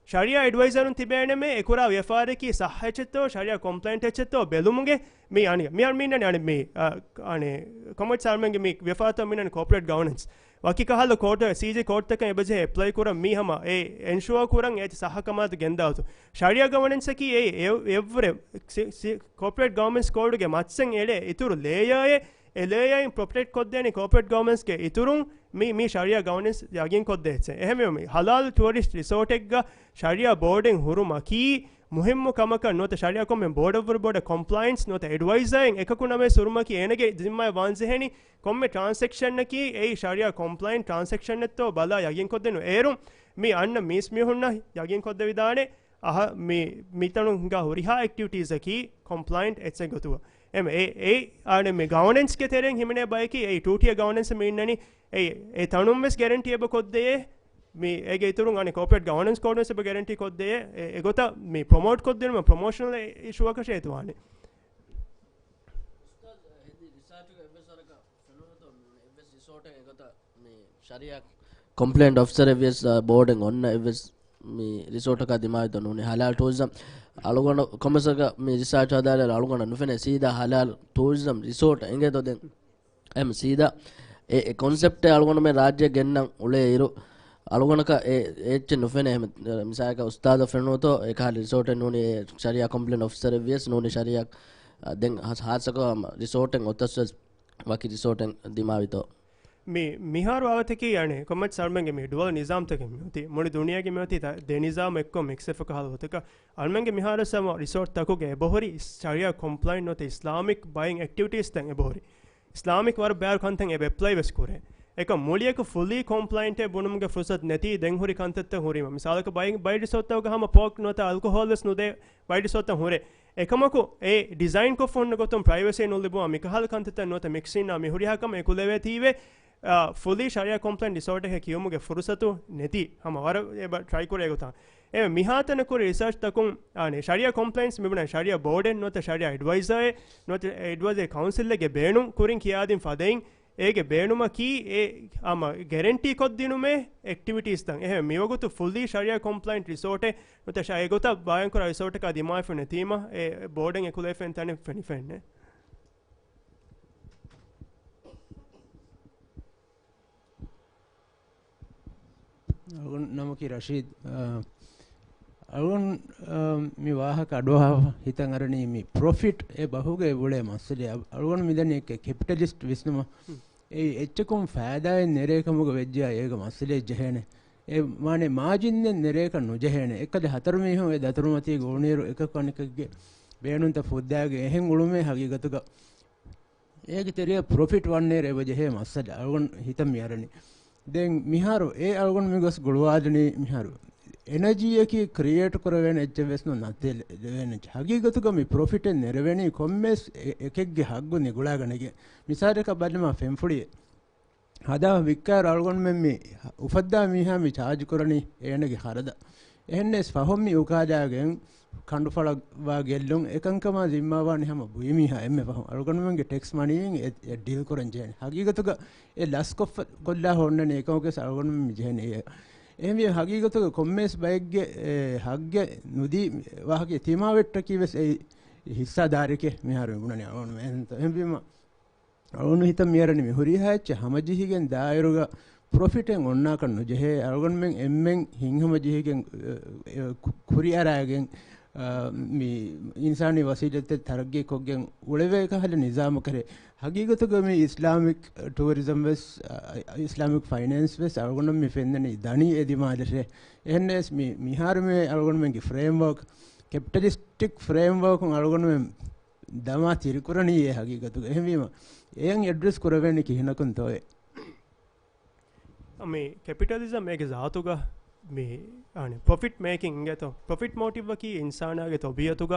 ශරියා ඇඩ්වයිසරුන් තිබේනේ මේ එකුරා ව්‍යාපාරි ki සහයචතෝ ශරියා කොම්ප්ලයින්ට් එච්චතෝ බෙලුමුගේ මේ අනේ මියන් මින්නනේ අනේ මේ අනේ කොමර්ස් ආර්මන්ගේ මේ ව්‍යාපාරත මින්නනේ corporate ගවර්නන්ස් waki kahalo court CJ court taka ebaje apply kura mi hama ensure kuran e sahakamat gendawtu sharia governance ki evre corporate governance code ge matsen ede ituru layer layer in protect koddeni corporate governance ke iturun mi sharia governance yagin koddetse ehme mi halal tourist resort ekga sharia boarding huruma ki muhimmu kamaka nota sharia kom board of board compliance nota advising ekakuna me suruma ki enage zimma wanzeheni komme transaction ki ei sharia compliant transaction netto bala yagin koddenu erum mi anna mis mi hunna yagin kodde vidane aha mi tanun ga horiha activities ki compliant etsen gotuwa em ane me governance ke tereng himene bayki ei two tier governance me innani ei tanum mes guarantee eba kodde me ege iturun ane corporate governance code se guarantee kodde egota me promote kodde me promotional issue ka shetuwane sharia complaint officer evs boarding onna evs me resort ka dimay donune halal tourism alugona commerce ka me research adala alugona nufene sida halal tourism resort enge to den em sida e concept alugona me rajya gennan ule iru alugona ka ech nufene misaka ustada frenoto e ka resort nuni sharia complaint officer evs nuni sharia den hasaka resort en otas waki resort en dimavito मी मिहार आवत की याने कमत सरमंगे मी दुआ निजाम तक होती मोड़ी दुनिया की में होती था दे निजाम एक को मिक्सफ का हाल होता का अलमंगे मिहार सम रिसोर्ट तक गए बहरी शरिया कंप्लाइंट होते इस्लामिक बाइंग एक्टिविटीज तंगे बहरी इस्लामिक वार बैर खान तंगे अप्लाई बस करे एक मूल्य को फुली कंप्लाइंट है बुनम के फुर्सत नती देंग होरी खानत होरी मिसाल का बाइंग बाई रिसोर्ट तक हम पोक नोता अल्कोहल वस नुदे बाई रिसोर्ट होरे एकमको ए डिजाइन को फोन नगोतम प्राइवेसी नोलिबो मिकहल खानत नोता मिक्सिन ना मिहुरी हकम एकुलेवे थीवे fully sharia compliant resort එක කියමුගේ ෆුරුසතු නැති හැම වර try කරේ ගොතා ඒ මිහාතන කර research තකුන් ආනේ sharia compliance මෙබන sharia board en not sharia advisor not advisor council එක බේණු කුරින් කියාදින් ෆදෙන් ඒගේ බේණුම කී ඒ අම guarantee කොත් දිනුමේ activities තන් එහෙම මියවගොතු fully sharia compliant resort එක not sharia ගොතා බයන් කර resort එක දිමායි ෆෙන තීම ඒ board en එකුලේ ෆෙන් තන ෆෙනි ෆෙන්නේ algon namuki rashid algon mi wahaka adwa hitan arani mi profit e bahuge bule masle algon midani ek capitalist visnuma e etchakum faida nerekamuge vejja ega masle jehene e mane margin nereka nujehene ekade hataru mihun e daturumati goneru ekakanikage beenunta fuddage ehen ulume hagigatuga ege teriya profit wanne re vejehe masle algon hitam yarani den miharu e algon migos gulwadani miharu energy eki create karawen HMS no natel dewen hagigatuga mi profit nereveni kommes ekegge haggu nigulaganege misare ka badma femfudi hada vikkar algon memmi ufadda miha mi charge korani enege harada ehnes fahommi ukadagen kandu fala wa gellun ekankama zimmawani hama buimi ha emme fahom algon menge tax money e deal koran jene hagigatuga e las kolla honnane ekawke algon memme jene ehme hagigatuga kommes bayge hagge nudi wahage tima wetta kiwes e hissa darike miharu gunane algon men ehme algon hitam mierani me hori haache hamajihigen dairuga profit en onna kannu jehe algon men emmen hinhama jihigen kuri aragen mi insani wasilate taragge koggen uleve ka hal nizam kare hagigatuga mi islamic tourism wes islamic finance wes algon mi fennani dani edimadere ehnes mi mihar me algon men framework capitalistic framework algon men දමා තිරිකුරණීයේ හගීගතුක එහෙම වීම එයන් address කරවෙන්නේ කිහිනකුන් තෝයේ මේ capitalism මේක ධාතුග මේ අනේ profit මේකින් ගේතෝ profit මොටිව් කි ඉන්සානාගේ තොබියතුග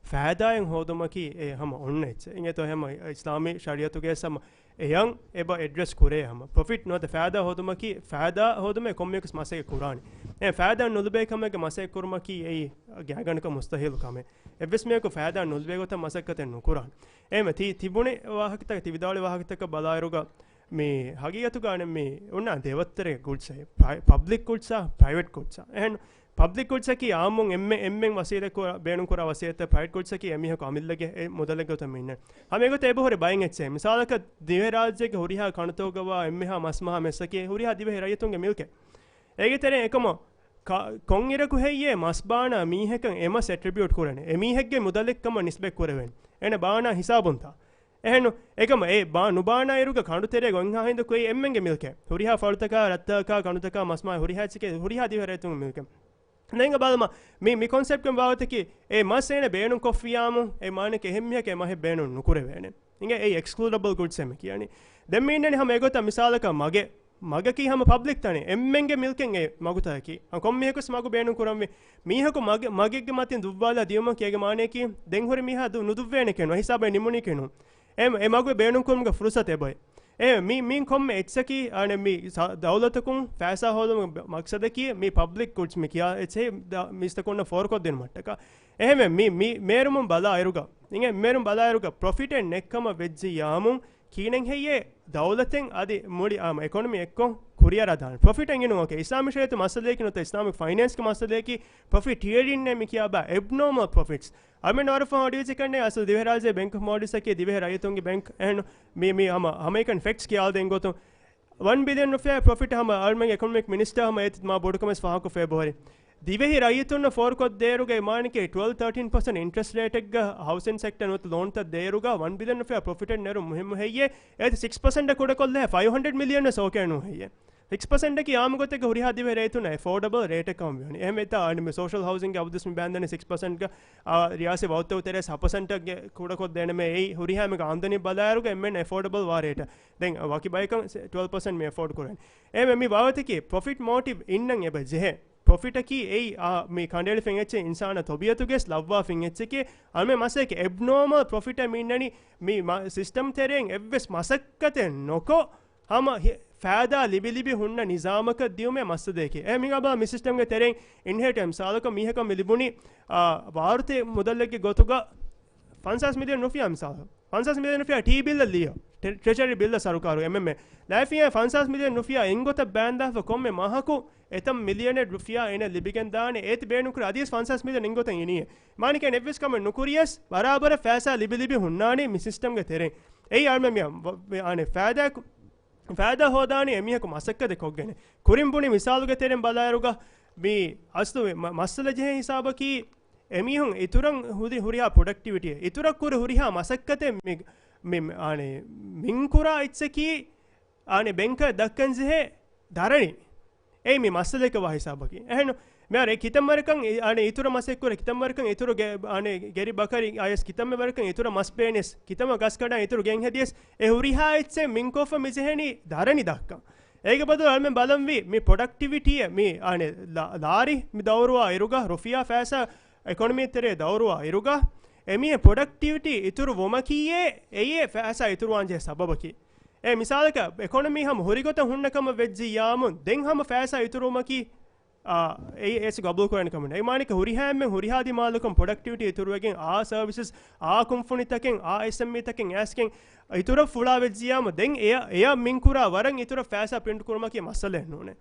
ෆෑදායෙන් හොදමකි ඒ හැම ඔන්න එච්ච ඉංගේතෝ හැම ඉස්ලාමී ශරියතුගේ සම එයන් එබ ඇඩ්‍රස් කුරේ හැම ප්‍රොෆිට් නොත ෆෑදා හොදමකි ෆෑදා හොදමේ කොම්මියකස් මාසේ කුරානි ඒ ෆෑදා නුල්බේ කමගේ මාසේ කුරුමකි ඒ ගෑගණක මුස්තහිල් කමේ එවස් මේක ෆෑදා නුල්බේ ගොත මාසකතෙන් නුකුරාන එමෙ තිබුනේ වාහකතක තිවිදාලේ වාහකතක බලායරුග මේ හගියතු ගාන මේ ඔන්න දෙවත්තරේ ගුඩ්සයි පබ්ලික් ගුඩ්සා ප්‍රයිවට් ගුඩ්සා එහෙන් පබ්ලික් ගුඩ්සකි ආමුන් එම්මෙන් වසීලක බේණු කර වසීත ප්‍රයිවට් ගුඩ්සකි එමිහ කමිල්ලගේ මොදලක ගොතම ඉන්න හැමෙගොත එබොහොරේ බයින් එච්චේ මිසාලක දිවේ රාජ්‍යගේ හුරිහා කණතෝගවා එම්මහ මස්මහා මෙස්සකේ හුරිහා දිවේ රයතුන්ගේ මිල්කේ ඒගේ තරේ එකම කොන් ඉරකු හෙයියේ මස් බානා මීහෙකන් එමස් ඇට්‍රිබියුට් කරන්නේ එමිහෙක්ගේ මුදලෙක්කම නිස්බෙක් කරවෙන් එන බානා හිසාබුන්තා එහෙನು ಏಕಮ ಏ ಬಾ ನುಬಾಣ ಇರುಗ ಕಣು ತೆರೆ ಗೊಂಗ ಹಿಂದ ಕೊಯ್ ಎಮ್ಮೆಂಗೆ ಮಿಲ್ಕೆ ಹುರಿಹಾ ಫಳತಕ ರತ್ತಕ ಕಣುತಕ ಮಸ್ಮಾ ಹುರಿಹಾ ಚಿಕೆ ಹುರಿಹಾ ದಿವೆ ರೇತು ಮಿಲ್ಕೆ ನೆಂಗ ಬಾದಮ ಮಿ ಕಾನ್ಸೆಪ್ಟ್ ಕಂ ಬಾವತಕಿ ಏ ಮಸ್ಸೇನೆ ಬೇಣು ಕೊಫಿಯಾಮು ಏ ಮಾನಕೆ ಹೆಮ್ಮಿಯಕೆ ಮಹೆ ಬೇಣು ನುಕುರೆ ವೇನೆ ಹಿಂಗೆ ಏ ಎಕ್ಸ್ಕ್ಲೂಡಬಲ್ ಗುಡ್ಸ್ ಎಮೆ ಕಿಯಾನಿ ದೆಮ್ಮಿಂದನೆ ಹಮ ಎಗೋತ ಮಿಸಾಲಕ ಮಗಕಿ ಹಮ ಪಬ್ಲಿಕ್ ತಾನೆ ಎಮ್ಮೆಂಗೆ ಮಿಲ್ಕೆಂಗೆ ಮಗುತಾಕಿ ಕೊಮ್ಮಿಯಕಸ್ ಮಗು ಬೇಣು ಕುರಮ್ಮಿ ಮೀಹಕು ಮಗೆಗೆ ಮತ್ತಿನ ದುವ್ವಾಲ ದಿಯಮ ಕೇಗೆ ಮಾನೇಕಿ ದೆಂಗ್ ಹೊರಿ ಮೀಹಾ ದು ನುದುವ್ವೇನೆ ಕೆನು ಹಿಸಾಬೆ ನಿಮುನಿ ಕೆನು ए मगवे बेणुं कुमग फुर्सत ए बय ए मी कोम एचसकी अने मी दौलतकुं फैसा होदम मकसद की मी पब्लिक गुड्स मी किया एचे मिस्तकोन फोर को दिन मट्टका एहमे मी मेरुम बला इरुगा इंगे मेरुम बला इरुगा प्रॉफिट एंड नेकम वेज्जी यामुं कीनें हेये दौलतें आदि मुड़ी इकोनॉमी एक्को कुरियर आधान प्रॉफिट एंगिनो ओके इस्लामिक शरीयत मसले की नोते इस्लामिक फाइनेंस के मसले की प्रॉफिट थियरी ने मी किया बा एब्नॉर्मल प्रॉफिट्स हमें नॉर्फ ऑडियो करने असल दिवेराजे बैंक मॉडिस के दिवे रायतोंगे बैंक एंड मी हम एक फैक्ट्स की आल देंगो तो 1 बिलियन रुपया प्रॉफिट हम अर्निंग इकोनॉमिक मिनिस्टर हम एत मा बोर्ड कमेस फाहा को फेब्रुवरी दिवे ही रायतोन फोर को देरुगे मान के 12-13% इंटरेस्ट रेट ग हाउसिंग सेक्टर नोत लोन त देरुगा 1 बिलियन रुपया प्रॉफिट नेरु मुहिम है ये 6% कोड कोल्ले 500 मिलियन सोके नु है ये 6% की आम गोते के हुरिहा दिवे रेतु ना अफोर्डेबल रेट कम होनी एमेता अन सोशल हाउसिंग के अवदस में बैंदने 6% का रियासे बहुत तेरे 7% के कोड को देने में ए हुरिहा में आमदनी बलायरु के एमन अफोर्डेबल वा रेट देन बाकी बाय का 12% में अफोर्ड करें एम मी बावते की प्रॉफिट मोटिव इन्नंग ए बजे प्रॉफिट की ए मी खंडेल फिंगेचे इंसान तोबियतुगे लव्वा फिंगेचे के अमे मसे के एब्नॉर्मल प्रॉफिट मीननी मी सिस्टम तेरेंग एवस मसक्कते नोको हम फ़ायदा लिबी लिबी हुन्ना निज़ामक दियो में मस्त देखे ए मिंगा मी सिस्टम के तेरेंग इनहेट सालक मीहक मिलिबुनी वारते मुदल्ले के गोतुगा 50 मिलियन रुपया मिसाल 50 मिलियन रुपया टी बिल लियो ट्रेजरी बिल सरकारो एमएम लाइफिया 50 मिलियन रुपया इंगोत बैंदा कोम्मे महको एतम मिलियन रुपया एने लिबिगन दाने एत बेनुकुर अदिस 50 मिलियन इंगोत इनी मानिके नेविस कम नुकुरियस बराबर फैसा लिबी लिबी हुन्नानी मी सिस्टम के तेरेंग ए आर्मे मिया आने फ़ायदा होदानी एमिहको मसक्कदे कोग्गेने कुरिंबुनी मिसालुगे तेरें बलायरुगा मी अस्तु मसले जे हिसाब की एमिहुं इतुरं हुरिहा प्रोडक्टिविटी इतुरक कुर हुरिहा मसक्कते मी आने मिंकुरा इत्सकी आने बैंक दक्कन जे धरणी ए मी मसले के वा हिसाब की ehno मेरे कितम वरकं आने इतुर मसे कुर कितम वरकं इतुर आने गेरी बकरी आयस कितम वरकं इतुर मस्पेनिस कितम गस्कड़ा इतुर गेंग हेदियस ए हुरिहा इत्से मिंकोफ मिजेहनी धरणी दक्का एगे बदल अलमे बलम मी प्रोडक्टिविटी मी आने लारी मी दौरुआ इरुगा रुफिया फैसा इकोनॉमी तेरे दौरुआ इरुगा एमी प्रोडक्टिविटी इतुर वोमकीये एये फैसा इतुर वांजे सबबकी ए मिसाल का इकोनॉमी हम हुरिगोत हुन्नकम वेज्जी यामुन दें हम फैसा इतुर वोमकी ऐसे गबल को इनकम नहीं माने कि हुरिहा में हुरिहा दी मालकम प्रोडक्टिविटी इतुर वगें आ सर्विसेस आ कंपनी तकें आ एसएमई तकें एस्कें इतुर फुला वेज्जियाम दें ए मिंकुरा वरंग इतुर फैसा प्रिंट कुरमा की मसले नूने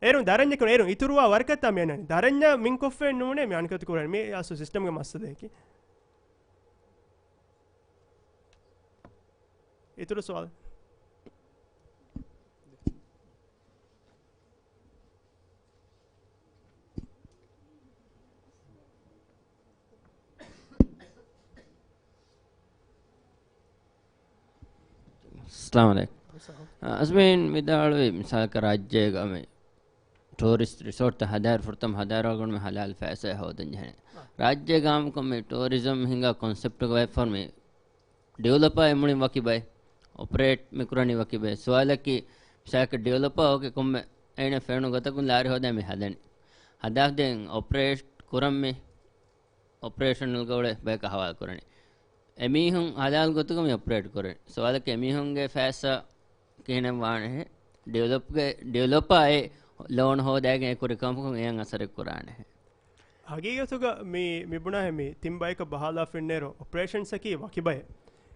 एरुं दरन्य को एरुं इतुरुवा वर्कता मेनने दरन्य मिंकोफे नूने मे अनकत कुरन मे आसो सिस्टम के मसले की इतुर सवाल अस्सलाम वालेकुम अस्मिन मिदाल मिसाल का राज्य में ಟೂರಿಸ್ಟ್ ರಿಸಾರ್ಟ್ ಹದಾರ್ ಫುರ್ತಮ್ ಹದಾರಗಳು ಮೆ ಹಲಾಲ್ ಫೈಸೆ ಹೋದನ್ ಜನೆ ರಾಜ್ಯ ಗಾಮ್ ಕೊಮ್ಮೆ ಟೂರಿಸಂ ಹಿಂಗ ಕಾನ್ಸೆಪ್ಟ್ ಗೆ ಫಾರ್ ಮೆ ಡೆವಲಪ್ ಎಮುನಿ ವಕಿ ಬೈ ಆಪರೇಟ್ ಮಿಕ್ರಾನಿ ವಕಿ ಬೈ ಸವಾಲಕಿ ಶಾಕ ಡೆವಲಪ್ ಓಕೆ ಕೊಮ್ಮೆ ಏನೆ ಫೇಣು ಗತಕುನ್ ಲಾರಿ ಹೋದೆ ಮೆ ಹದನಿ ಹದಾಫ್ ದೆನ್ ಆಪರೇಟ್ ಕುರಂ ಮೆ ಆಪರೇಷನಲ್ ಗೌಳೆ ಬೇಕ ಹವಾಲ್ ಕುರನಿ ಎಮಿಹುಂ ಹಲಾಲ್ ಗತಕು ಮೆ ಆಪರೇಟ್ ಕುರನಿ ಸವಾಲಕಿ ಎಮಿಹುಂಗೆ ಫೈಸಾ ಕೇನೆ ವಾಣೆ ಡೆವಲಪ್ ಆಯೆ ಲೋನ್ ಹೋದಾಗೆ ಕುರಿ ಕಂಪು ಏನ್ ಅಸರ ಕುರಾನೆ ಹಗೀಗತುಗ ಮಿಬುಣಾ ಹೆಮಿ ತಿಂಬೈಕ ಬಹಾಲಾ ಫಿನ್ನೇರೋ ಆಪರೇಷನ್ ಸಕಿ ವಕಿಬೈ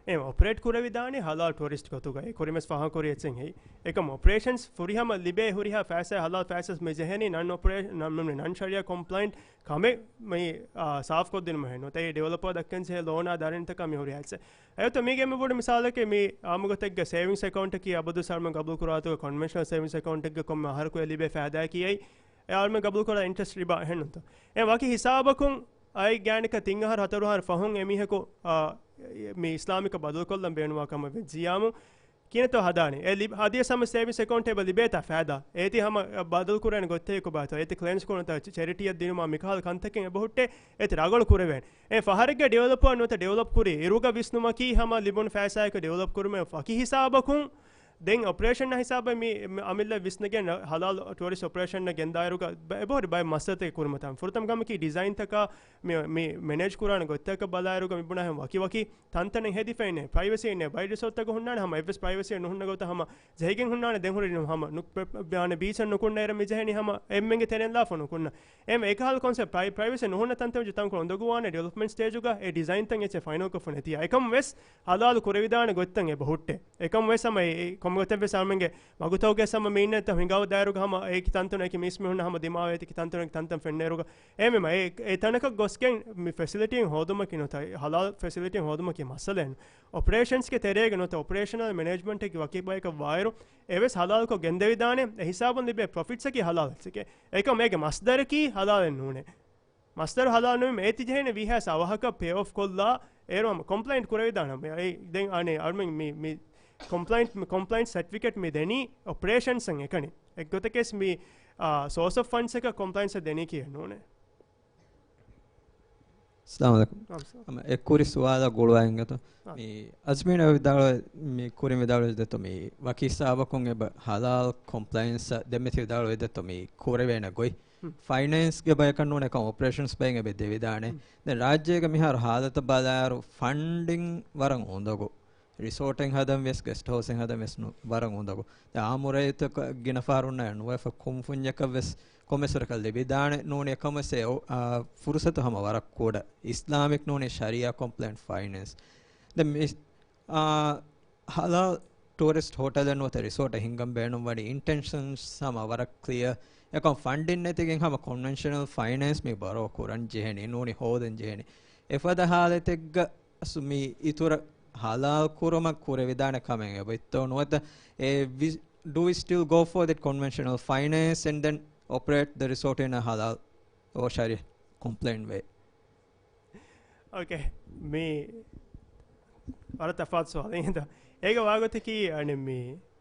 එම ඔපරේට් කුරවිධානය හලාල් ටොරිස්ට් කොතුගයි කොරිමස් පහ කොරියච්චෙන් හයි එකම ඔපරේෂන්ස් ෆුරිහම ලිබේ හුරිහා ෆෑසෑ හලාල් ෆෑසස් මේ ජෙහෙනි නන් ඔපරේෂන් නන් ශරියා කොම්ප්ලයින්ට් කමෙ මේ ಸಾಫ್ ಕೊದ್ದಿನ ಮಹೆನೋ ತೈ ಡೆವಲಪರ್ ದಕ್ಕನ್ ಸೆ ಲೋನಾ ದಾರಿನ ತಕ ಮಿ ಹೊರಿ ಹಾಚೆ ಅಯ್ಯೋ ಮಿ ಗೆ ಮಿ ಬೋಡ ಮಿಸಾಲಕ್ಕೆ ಮಿ ಆಮುಗತೆಗ್ಗ ಸೇವಿಂಗ್ಸ್ ಅಕೌಂಟ್ ಕಿ ಅಬದು ಸರ್ಮ ಗಬಲ್ ಕುರಾತು ಕನ್ವೆನ್ಷನಲ್ ಸೇವಿಂಗ್ಸ್ ಅಕೌಂಟ್ ಗೆ ಕೊಮ್ಮ ಹರ್ ಕೊ ಲಿಬೆ ಫಾದಾ ಕಿ ಐ ಯಾರ್ ಮೆ ಗಬಲ್ ಕುರಾ ಇಂಟ್ರೆಸ್ಟ್ ರಿಬಾ ಹೆಣ್ಣಂತ ಎ ವಾಕಿ ಹಿಸಾಬಕುಂ ಐ ಗ್ಯಾನಿಕ ತಿಂಗಹರ್ ಹತರುಹರ್ ಫಹುಂ ಎಮಿಹಕು මේ ඉස්ලාමික බදල් කොල්ලම් බේනුවාකම වෙජියාමු කියනතෝ හදානේ ඒ හදිය සම සේවිංස් account එක ලිබේතා ෆෑදා ඒති හැම බදල් කුරේන ගොත්තේ කො බාතෝ ඒති ක්ලේම්ස් කොනත චැරිටි එක දිනුමා මිකාල් කන්තකෙන් බොහුට්ටේ ඒති රගල කුරේවෙන් ඒ ෆහරිග ඩෙවලොපර් නොත ඩෙවලොප් කුරේ ඉරුග විස්නුම කී හැම ලිබොන් ෆෑසා එක develop කුරුමේ ෆකි හිසාබකුන් then operation na hisaba mi amilla visnagen halal tourist operation na gendairuga ebori bay masate kurmatam furtam gam ki design taka mi manage kurana gottaka balairuga mibuna hem waki tantane hedi feine privacy ne by resort taka hunnana hama fs privacy no hunna gota hama jehgen hunnana den hurina hama nuk bane beach nu kunna era mi jeheni hama emmenge tenen la fonu kunna em ekahal concept privacy no hunna tantame jitam ko ondoguwane development stage uga e design tan eche final ko fone ti ekam wes halal kurevidana gottan e bahutte ekam wes ama komgotembe salmenge magutawge sama meinne ta hingaw dairuga hama e kitantuna ki mismi hunna hama dimawe ti kitantuna tantam fenneruga emema e tanaka gosken mi facility en hoduma kinota halal facility en hoduma ki masalen operations ke terege nota operational management ki wakiba ek wairu eves halal ko gendevidane e hisabun libe profits ki halal sike ekam mege masdar ki halal nune masdar halal nu me eti jehne we has awahaka pay off kolla erum complaint kurevidana me den ane armen mi compliance certificate me deni operations ang ekani ek gotekes mi source of funds එක compliance deni ki none अस्सलाम वालेकुम एक कुरी सवाल गोळवाएंगे तो मी अजमेर विदाळ मी कुरी विदाळ देतो मी वाकी साबकोंगे हलाल compliance देमेथि विदाळ देतो मी कुरे वेना गोई फाइनेंस के बाय कन्नोने का ऑपरेशंस बेंगे बे देविदाने ने राज्य के मिहार हालत बालार फंडिंग वरंग होंदगो ರಿಸೋರ್ಟಿಂಗ್ ಹದಂ ವೆಸ್ ಗೆಸ್ಟ್ ಹೌಸಿಂಗ್ ಹದಂ ವೆಸ್ ವರಂಗ್ ಉಂದಗು ಆಮುರೈತ ಗಿನಫಾರುನ್ನ ನುವೆಫ ಕುಂಫುಂಜಕ ವೆಸ್ ಕೊಮೆಸರ ಕಲ್ದೆ ಬಿದಾಣೆ ನೋನೆ ಕಮಸೆ ಫುರ್ಸತ್ ಹಮ ವರಕ್ ಕೋಡ ಇಸ್ಲಾಮಿಕ್ ನೋನೆ ಶರಿಯಾ ಕಂಪ್ಲೇಂಟ್ ಫೈನಾನ್ಸ್ ದ ಹಲಾ ಟೂರಿಸ್ಟ್ ಹೋಟೆಲ್ ಅನ್ನುವ ರಿಸೋರ್ಟ್ ಹಿಂಗಂ ಬೇಣು ವಡಿ ಇಂಟೆನ್ಷನ್ಸ್ ಹಮ ವರಕ್ ಕ್ಲಿಯರ್ ಯಾಕಂ ಫಂಡಿನ್ ನೆತಿಗೆ ಹಮ ಕನ್ವೆನ್ಷನಲ್ ಫೈನಾನ್ಸ್ ಮಿ ಬರೋ ಕುರನ್ ಜೆಹನಿ ನೋನಿ ಹೋದನ್ ಜೆಹನಿ ಎಫದ ಹಾಲೆತೆಗ್ಗ ಸುಮಿ ಇತುರ halal kurama kure vidana coming but what do we still go for that conventional finance and then operate the resort in a halal or sharia complaint way okay me ara tafat so inda ega wagote ki ane me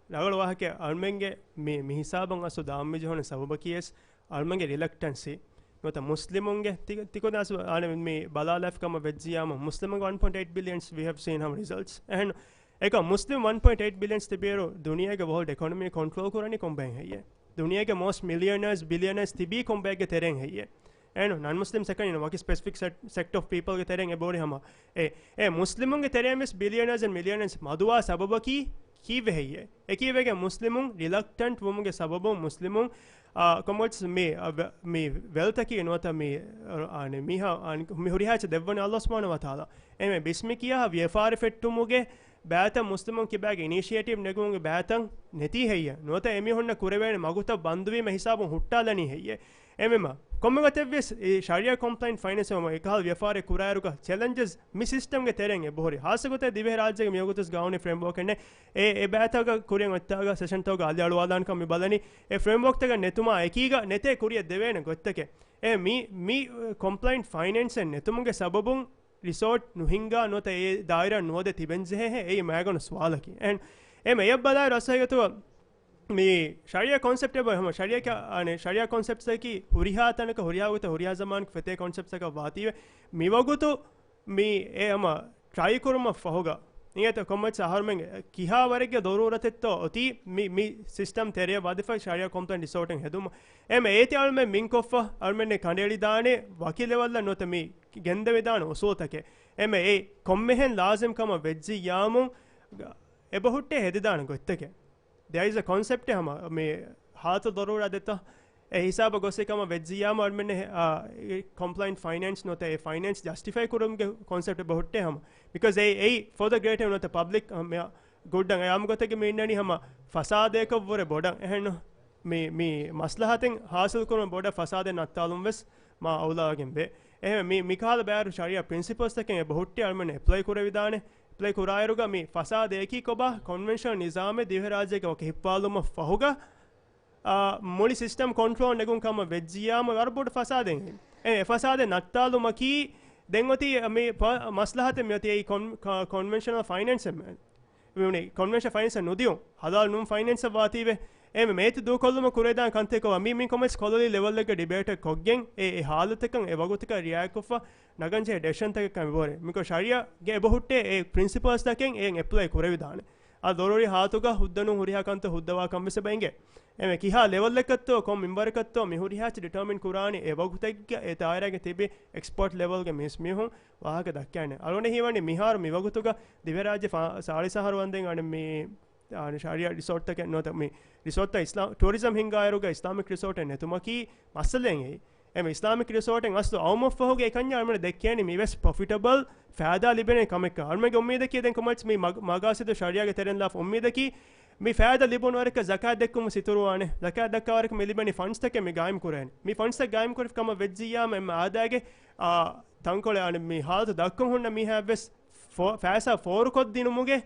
ragol wahake almenge me hisaban aso damme jehone sababakiyes almenge reluctancy nota muslimunge tikodas ane me balalaf kama vejjiyama muslimunge 1.8 billions we have seen our results and eka muslim 1.8 billions tibero duniya ke world economy control korani komben heye duniya ke most millionaires billionaires tibi komben ke tereng heye and non muslim second you know what specific sect of people ke tereng ebori hama muslimunge tereng is billionaires and millionaires maduwa sababaki kive heye ekive ke muslimun reluctant womunge sababu muslimun කොමොට්ස් මේ වෙල්තකි නොත මේ අනේ මිහා මි හුරිහාච දෙවන අල්ලාහ් සුබ්හානහු වතාලා එමෙ බිස්මි කියා ව්‍යපාර ෆෙට්ටුමුගේ බෑත මුස්ලිමුන් කිබෑගේ initiative නෙගුන්ගේ බෑතන් නැති හෙය නොත එමි හොන්න කුරවේන මගුත බන්දුවීම හිසාබුන් හුට්ටාලනි හෙය එමෙම කොම්මගතෙව්ස් ශරියා කොම්ප්ලයින්ට් finance එම එකහල් ව්‍යපාර කුරාරුක challenges මි system ගේ තෙරෙන් බොහරි හාසගත දිවේ රාජ්‍යගේ මියගුතස් ගාවනේ ෆ්‍රේම්වර්ක් එන්නේ ඒ බෑතක කුරියන් ඔත්තාග සෙෂන් තෝග අල්ලි අලුවාදාන් කම් මි බලනි ඒ ෆ්‍රේම්වර්ක් තක නෙතුමා එකීග නෙතේ කුරිය දෙවේන ගොත්තකේ මේ කොම්ප්ලයින්ට් ෆයිනෑන්ස් නෙතුමුගේ සබබුන් රිසෝට් නුහිංගා නොත ඒ දායර නොද තිබෙන්ජෙහෙ ඒ මෑගන ස්වාලකි and එම එය බලා රසයතුව मी शरिया कॉन्सेप्ट है हम शरिया क्या आने शरिया कॉन्सेप्ट से कि हुरिया तनक हुरिया होते हुरिया जमान फते कॉन्सेप्ट से का बाती है मी वगु तो मी ए हम ट्राई करूँ फहोगा नहीं तो कॉमर्स आहर में किहा वरे के ज़रूरत है तो अति मी सिस्टम तेरे वादिफा शरिया कॉम्प्लेन डिसॉर्टिंग है तुम एम एते आल में मिंक ऑफ आल में ने खानेली दाने वाकी लेवल नो तो मी गेंदे विदान उसो तक एम ए कॉम्मेहन लाजिम कम वेज्जी यामुं ए बहुट्टे हेदिदान को इत्ते के there is a concept हम में हाथ ज़रूर देता ए हिसाब गोसे कम वेज्जियाम और मैंने compliant finance नोते ए finance justify करूँ के concept बहुट्टे हम because A for the greater नोते public हम good डंग आम गोते के मीन नहीं हम फसादे को वरे बोडंग ehno मी मसलहतें हासिल करूँ बोडा फसादे नत्तालुम वस मा औला गेंबे मी मिकाल बैर शरिया principles तक ए बहुट्टे और मैंने apply करे विदाने प्ले कुरायरुगा मी फसाद एक ही कोबा कन्वेंशन निज़ाम दिव्य राज्य के ओके हिप्पालुम फहुगा मोली सिस्टम कंट्रोल नेगुं कम वेज्जियाम वरबोड फसादें ए फसादे नत्तालुम की देंगोती मी मसलहत मेती ए कन्वेंशनल फाइनेंस में कन्वेंशन फाइनेंस नुदियों हलाल नुम फाइनेंस वाती वे एम मेत दो कोलुम कुरेदान कंते को मी कमेंट्स कोलोली लेवल लेके डिबेट कोग्गें ए हालत कं ए वगुत का रिएक्ट कोफा नगंजे डेशन तक कम बोरे मिको शरिया गे बहुट्टे ए प्रिंसिपल्स तकें ए अप्लाई करे विधान आ दोरोरी हातुगा हुद्दनु हुरिया कंते हुद्दवा कम से बेंगे एम किहा लेवल लेकत्तो को मिंबर कत्तो मी हुरिया च डिटरमिन कुरानी ए वगुत के ए तायरा के तिबे एक्सपर्ट लेवल के मिस मी हूं वाह के दक्याने अलोने हिवने मिहार मी वगुतुगा दिव्य राज्य साड़ी सहर वंदें अने मी शरिया रिसोर्ट तक नो तक मी रिसोर्ट इस्लाम टूरिज्म हिंगायरुगा इस्लामिक रिसोर्ट ने तुमकी मसलेंगे एम इस्लामिक रिसोर्ट अस्त औमफ होगे कन्या अमने देखेनी मी वेस प्रॉफिटेबल फायदा लिबने कमक अमने उम्मीद की दें कमच मी मगासे तो शरिया के तेरन लाफ उम्मीद की मी फायदा लिबन वरक ज़कात देकुम सितुरुआने ज़कात दक्का वरक मी लिबनी फंड्स तक मी गायम कुरेन मी फंड्स तक गायम कुर कम वेज्जिया मैं आदागे तंकोले आने मी हाल तो दक्कम हुन मी हैव वेस फैसा फोर को दिन मुगे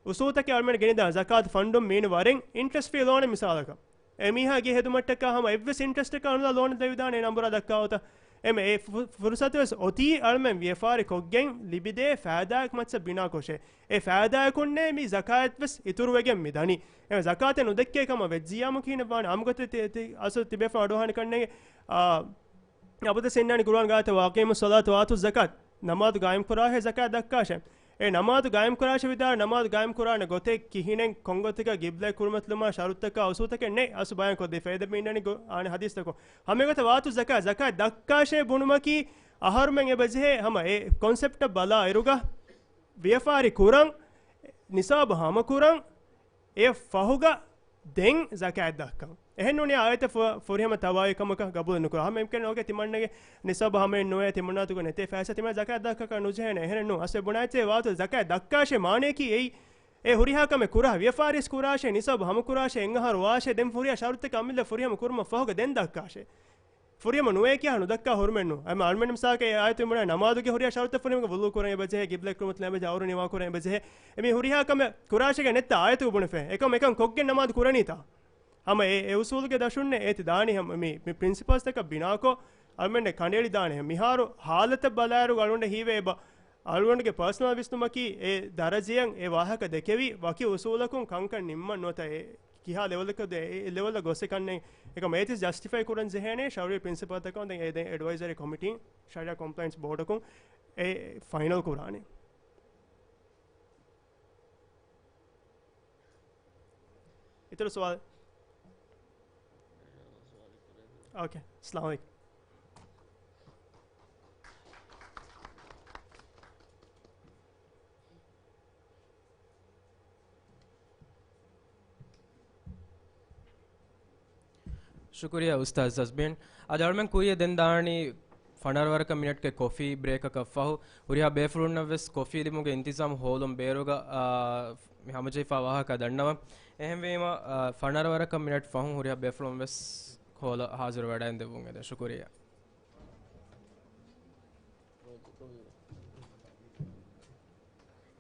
उसो तक अमने गिनिदा ज़कात फंडुम मीन वरिंग इंटरेस्ट फ्री लोन मिसाल का एमीहा गे हेदुमट्ट का हम एवस इंटरेस्ट का अनला लोन देविदान ए नंबर दक्का होता एम ए फुर्सत वस ओती अलमें व्यापार कोगें लिबिदे फायदा मत से बिना कोशे ए फायदा कुन्ने मी ज़कात वस इतुरवेगे मिदानी ए ज़कात नु दक्के कम वेज्जिया मुखिन बान हम गते असो तिबे फाडोहान करने अब तो सेन्नानी कुरान गाते वाक़िम सलात वातु ज़कात नमाज गायम करा है ज़कात दक्का शे ए नमाज गायम करा शविदार नमाज गायम करा ने गोते किहिने कोंगोतिका गिबले कुरमतलमा शारुतका असुतके ने अस बयान को दे फेद मिननी गो आने हदीस तको हमें गोते वातु ज़कात दक्का शे बुनुमकी आहर में ए बजे हम ए कांसेप्ट बला एरुगा व्यापारी कुरंग निसाब हम कुरंग ए फहुगा दें ज़कात दक्का ehno ne ayate forihama tawai kamaka gabul nuko hame emken oge timannege nisab hame noye timanna tugo nete faisa timna zakat dakka ka nujhene ehno ase bunaite wato zakat dakka she mane ki ei e huriha kame kura vyafaris kura she nisab ham kura she engahar washe dem furiya sharut ka amille furihama kurma fahoga den dakka she furihama noye ki hanu dakka hormenno am almenim sa ke ayate muna namadu ke huriya sharut furihama wulu kore beje gible kurmat lebe jawru niwa kore beje emi huriha kame kura she ge netta ayate ubunfe ekam kokgen namad kuranita हम ए उसूल के दशुन्ने ए दानी हम मी principles तक बिना को अलमेंडे खंडेली दाने मिहारो हालत बलायरु अलुंडे हीवे अलुंडे के पर्सनल विस्तुमकी ए दरजियं ए वाहक देखेवी वाकी उसूलकुं कंकन निम्म नोता ए किहा लेवल के दे ए लेवल गोसे कन्ने एक मेथिस जस्टिफाई कुरन जहेने शौरी प्रिंसिपल तक दे ए एडवाइजरी कमिटी शरिया कंप्लायंस बोर्ड को ए फाइनल कुराने इतर सवाल Okay, Assalamu alaikum. शुक्रिया उस्ताद जज्बेन आज अलमें कोई दिन दानी फंडर वर्क मिनट के कॉफ़ी ब्रेक का फाहु उरिया बेफरुन नवस कॉफ़ी दिमुगे इंतजाम होलम बेरोगा हम जैफा वाह का दंडवा अहम वेमा फंडर वर्क मिनट फाहु उरिया बेफरुन वस खोल हाजिर वडाइन देवूंगे शुक्रिया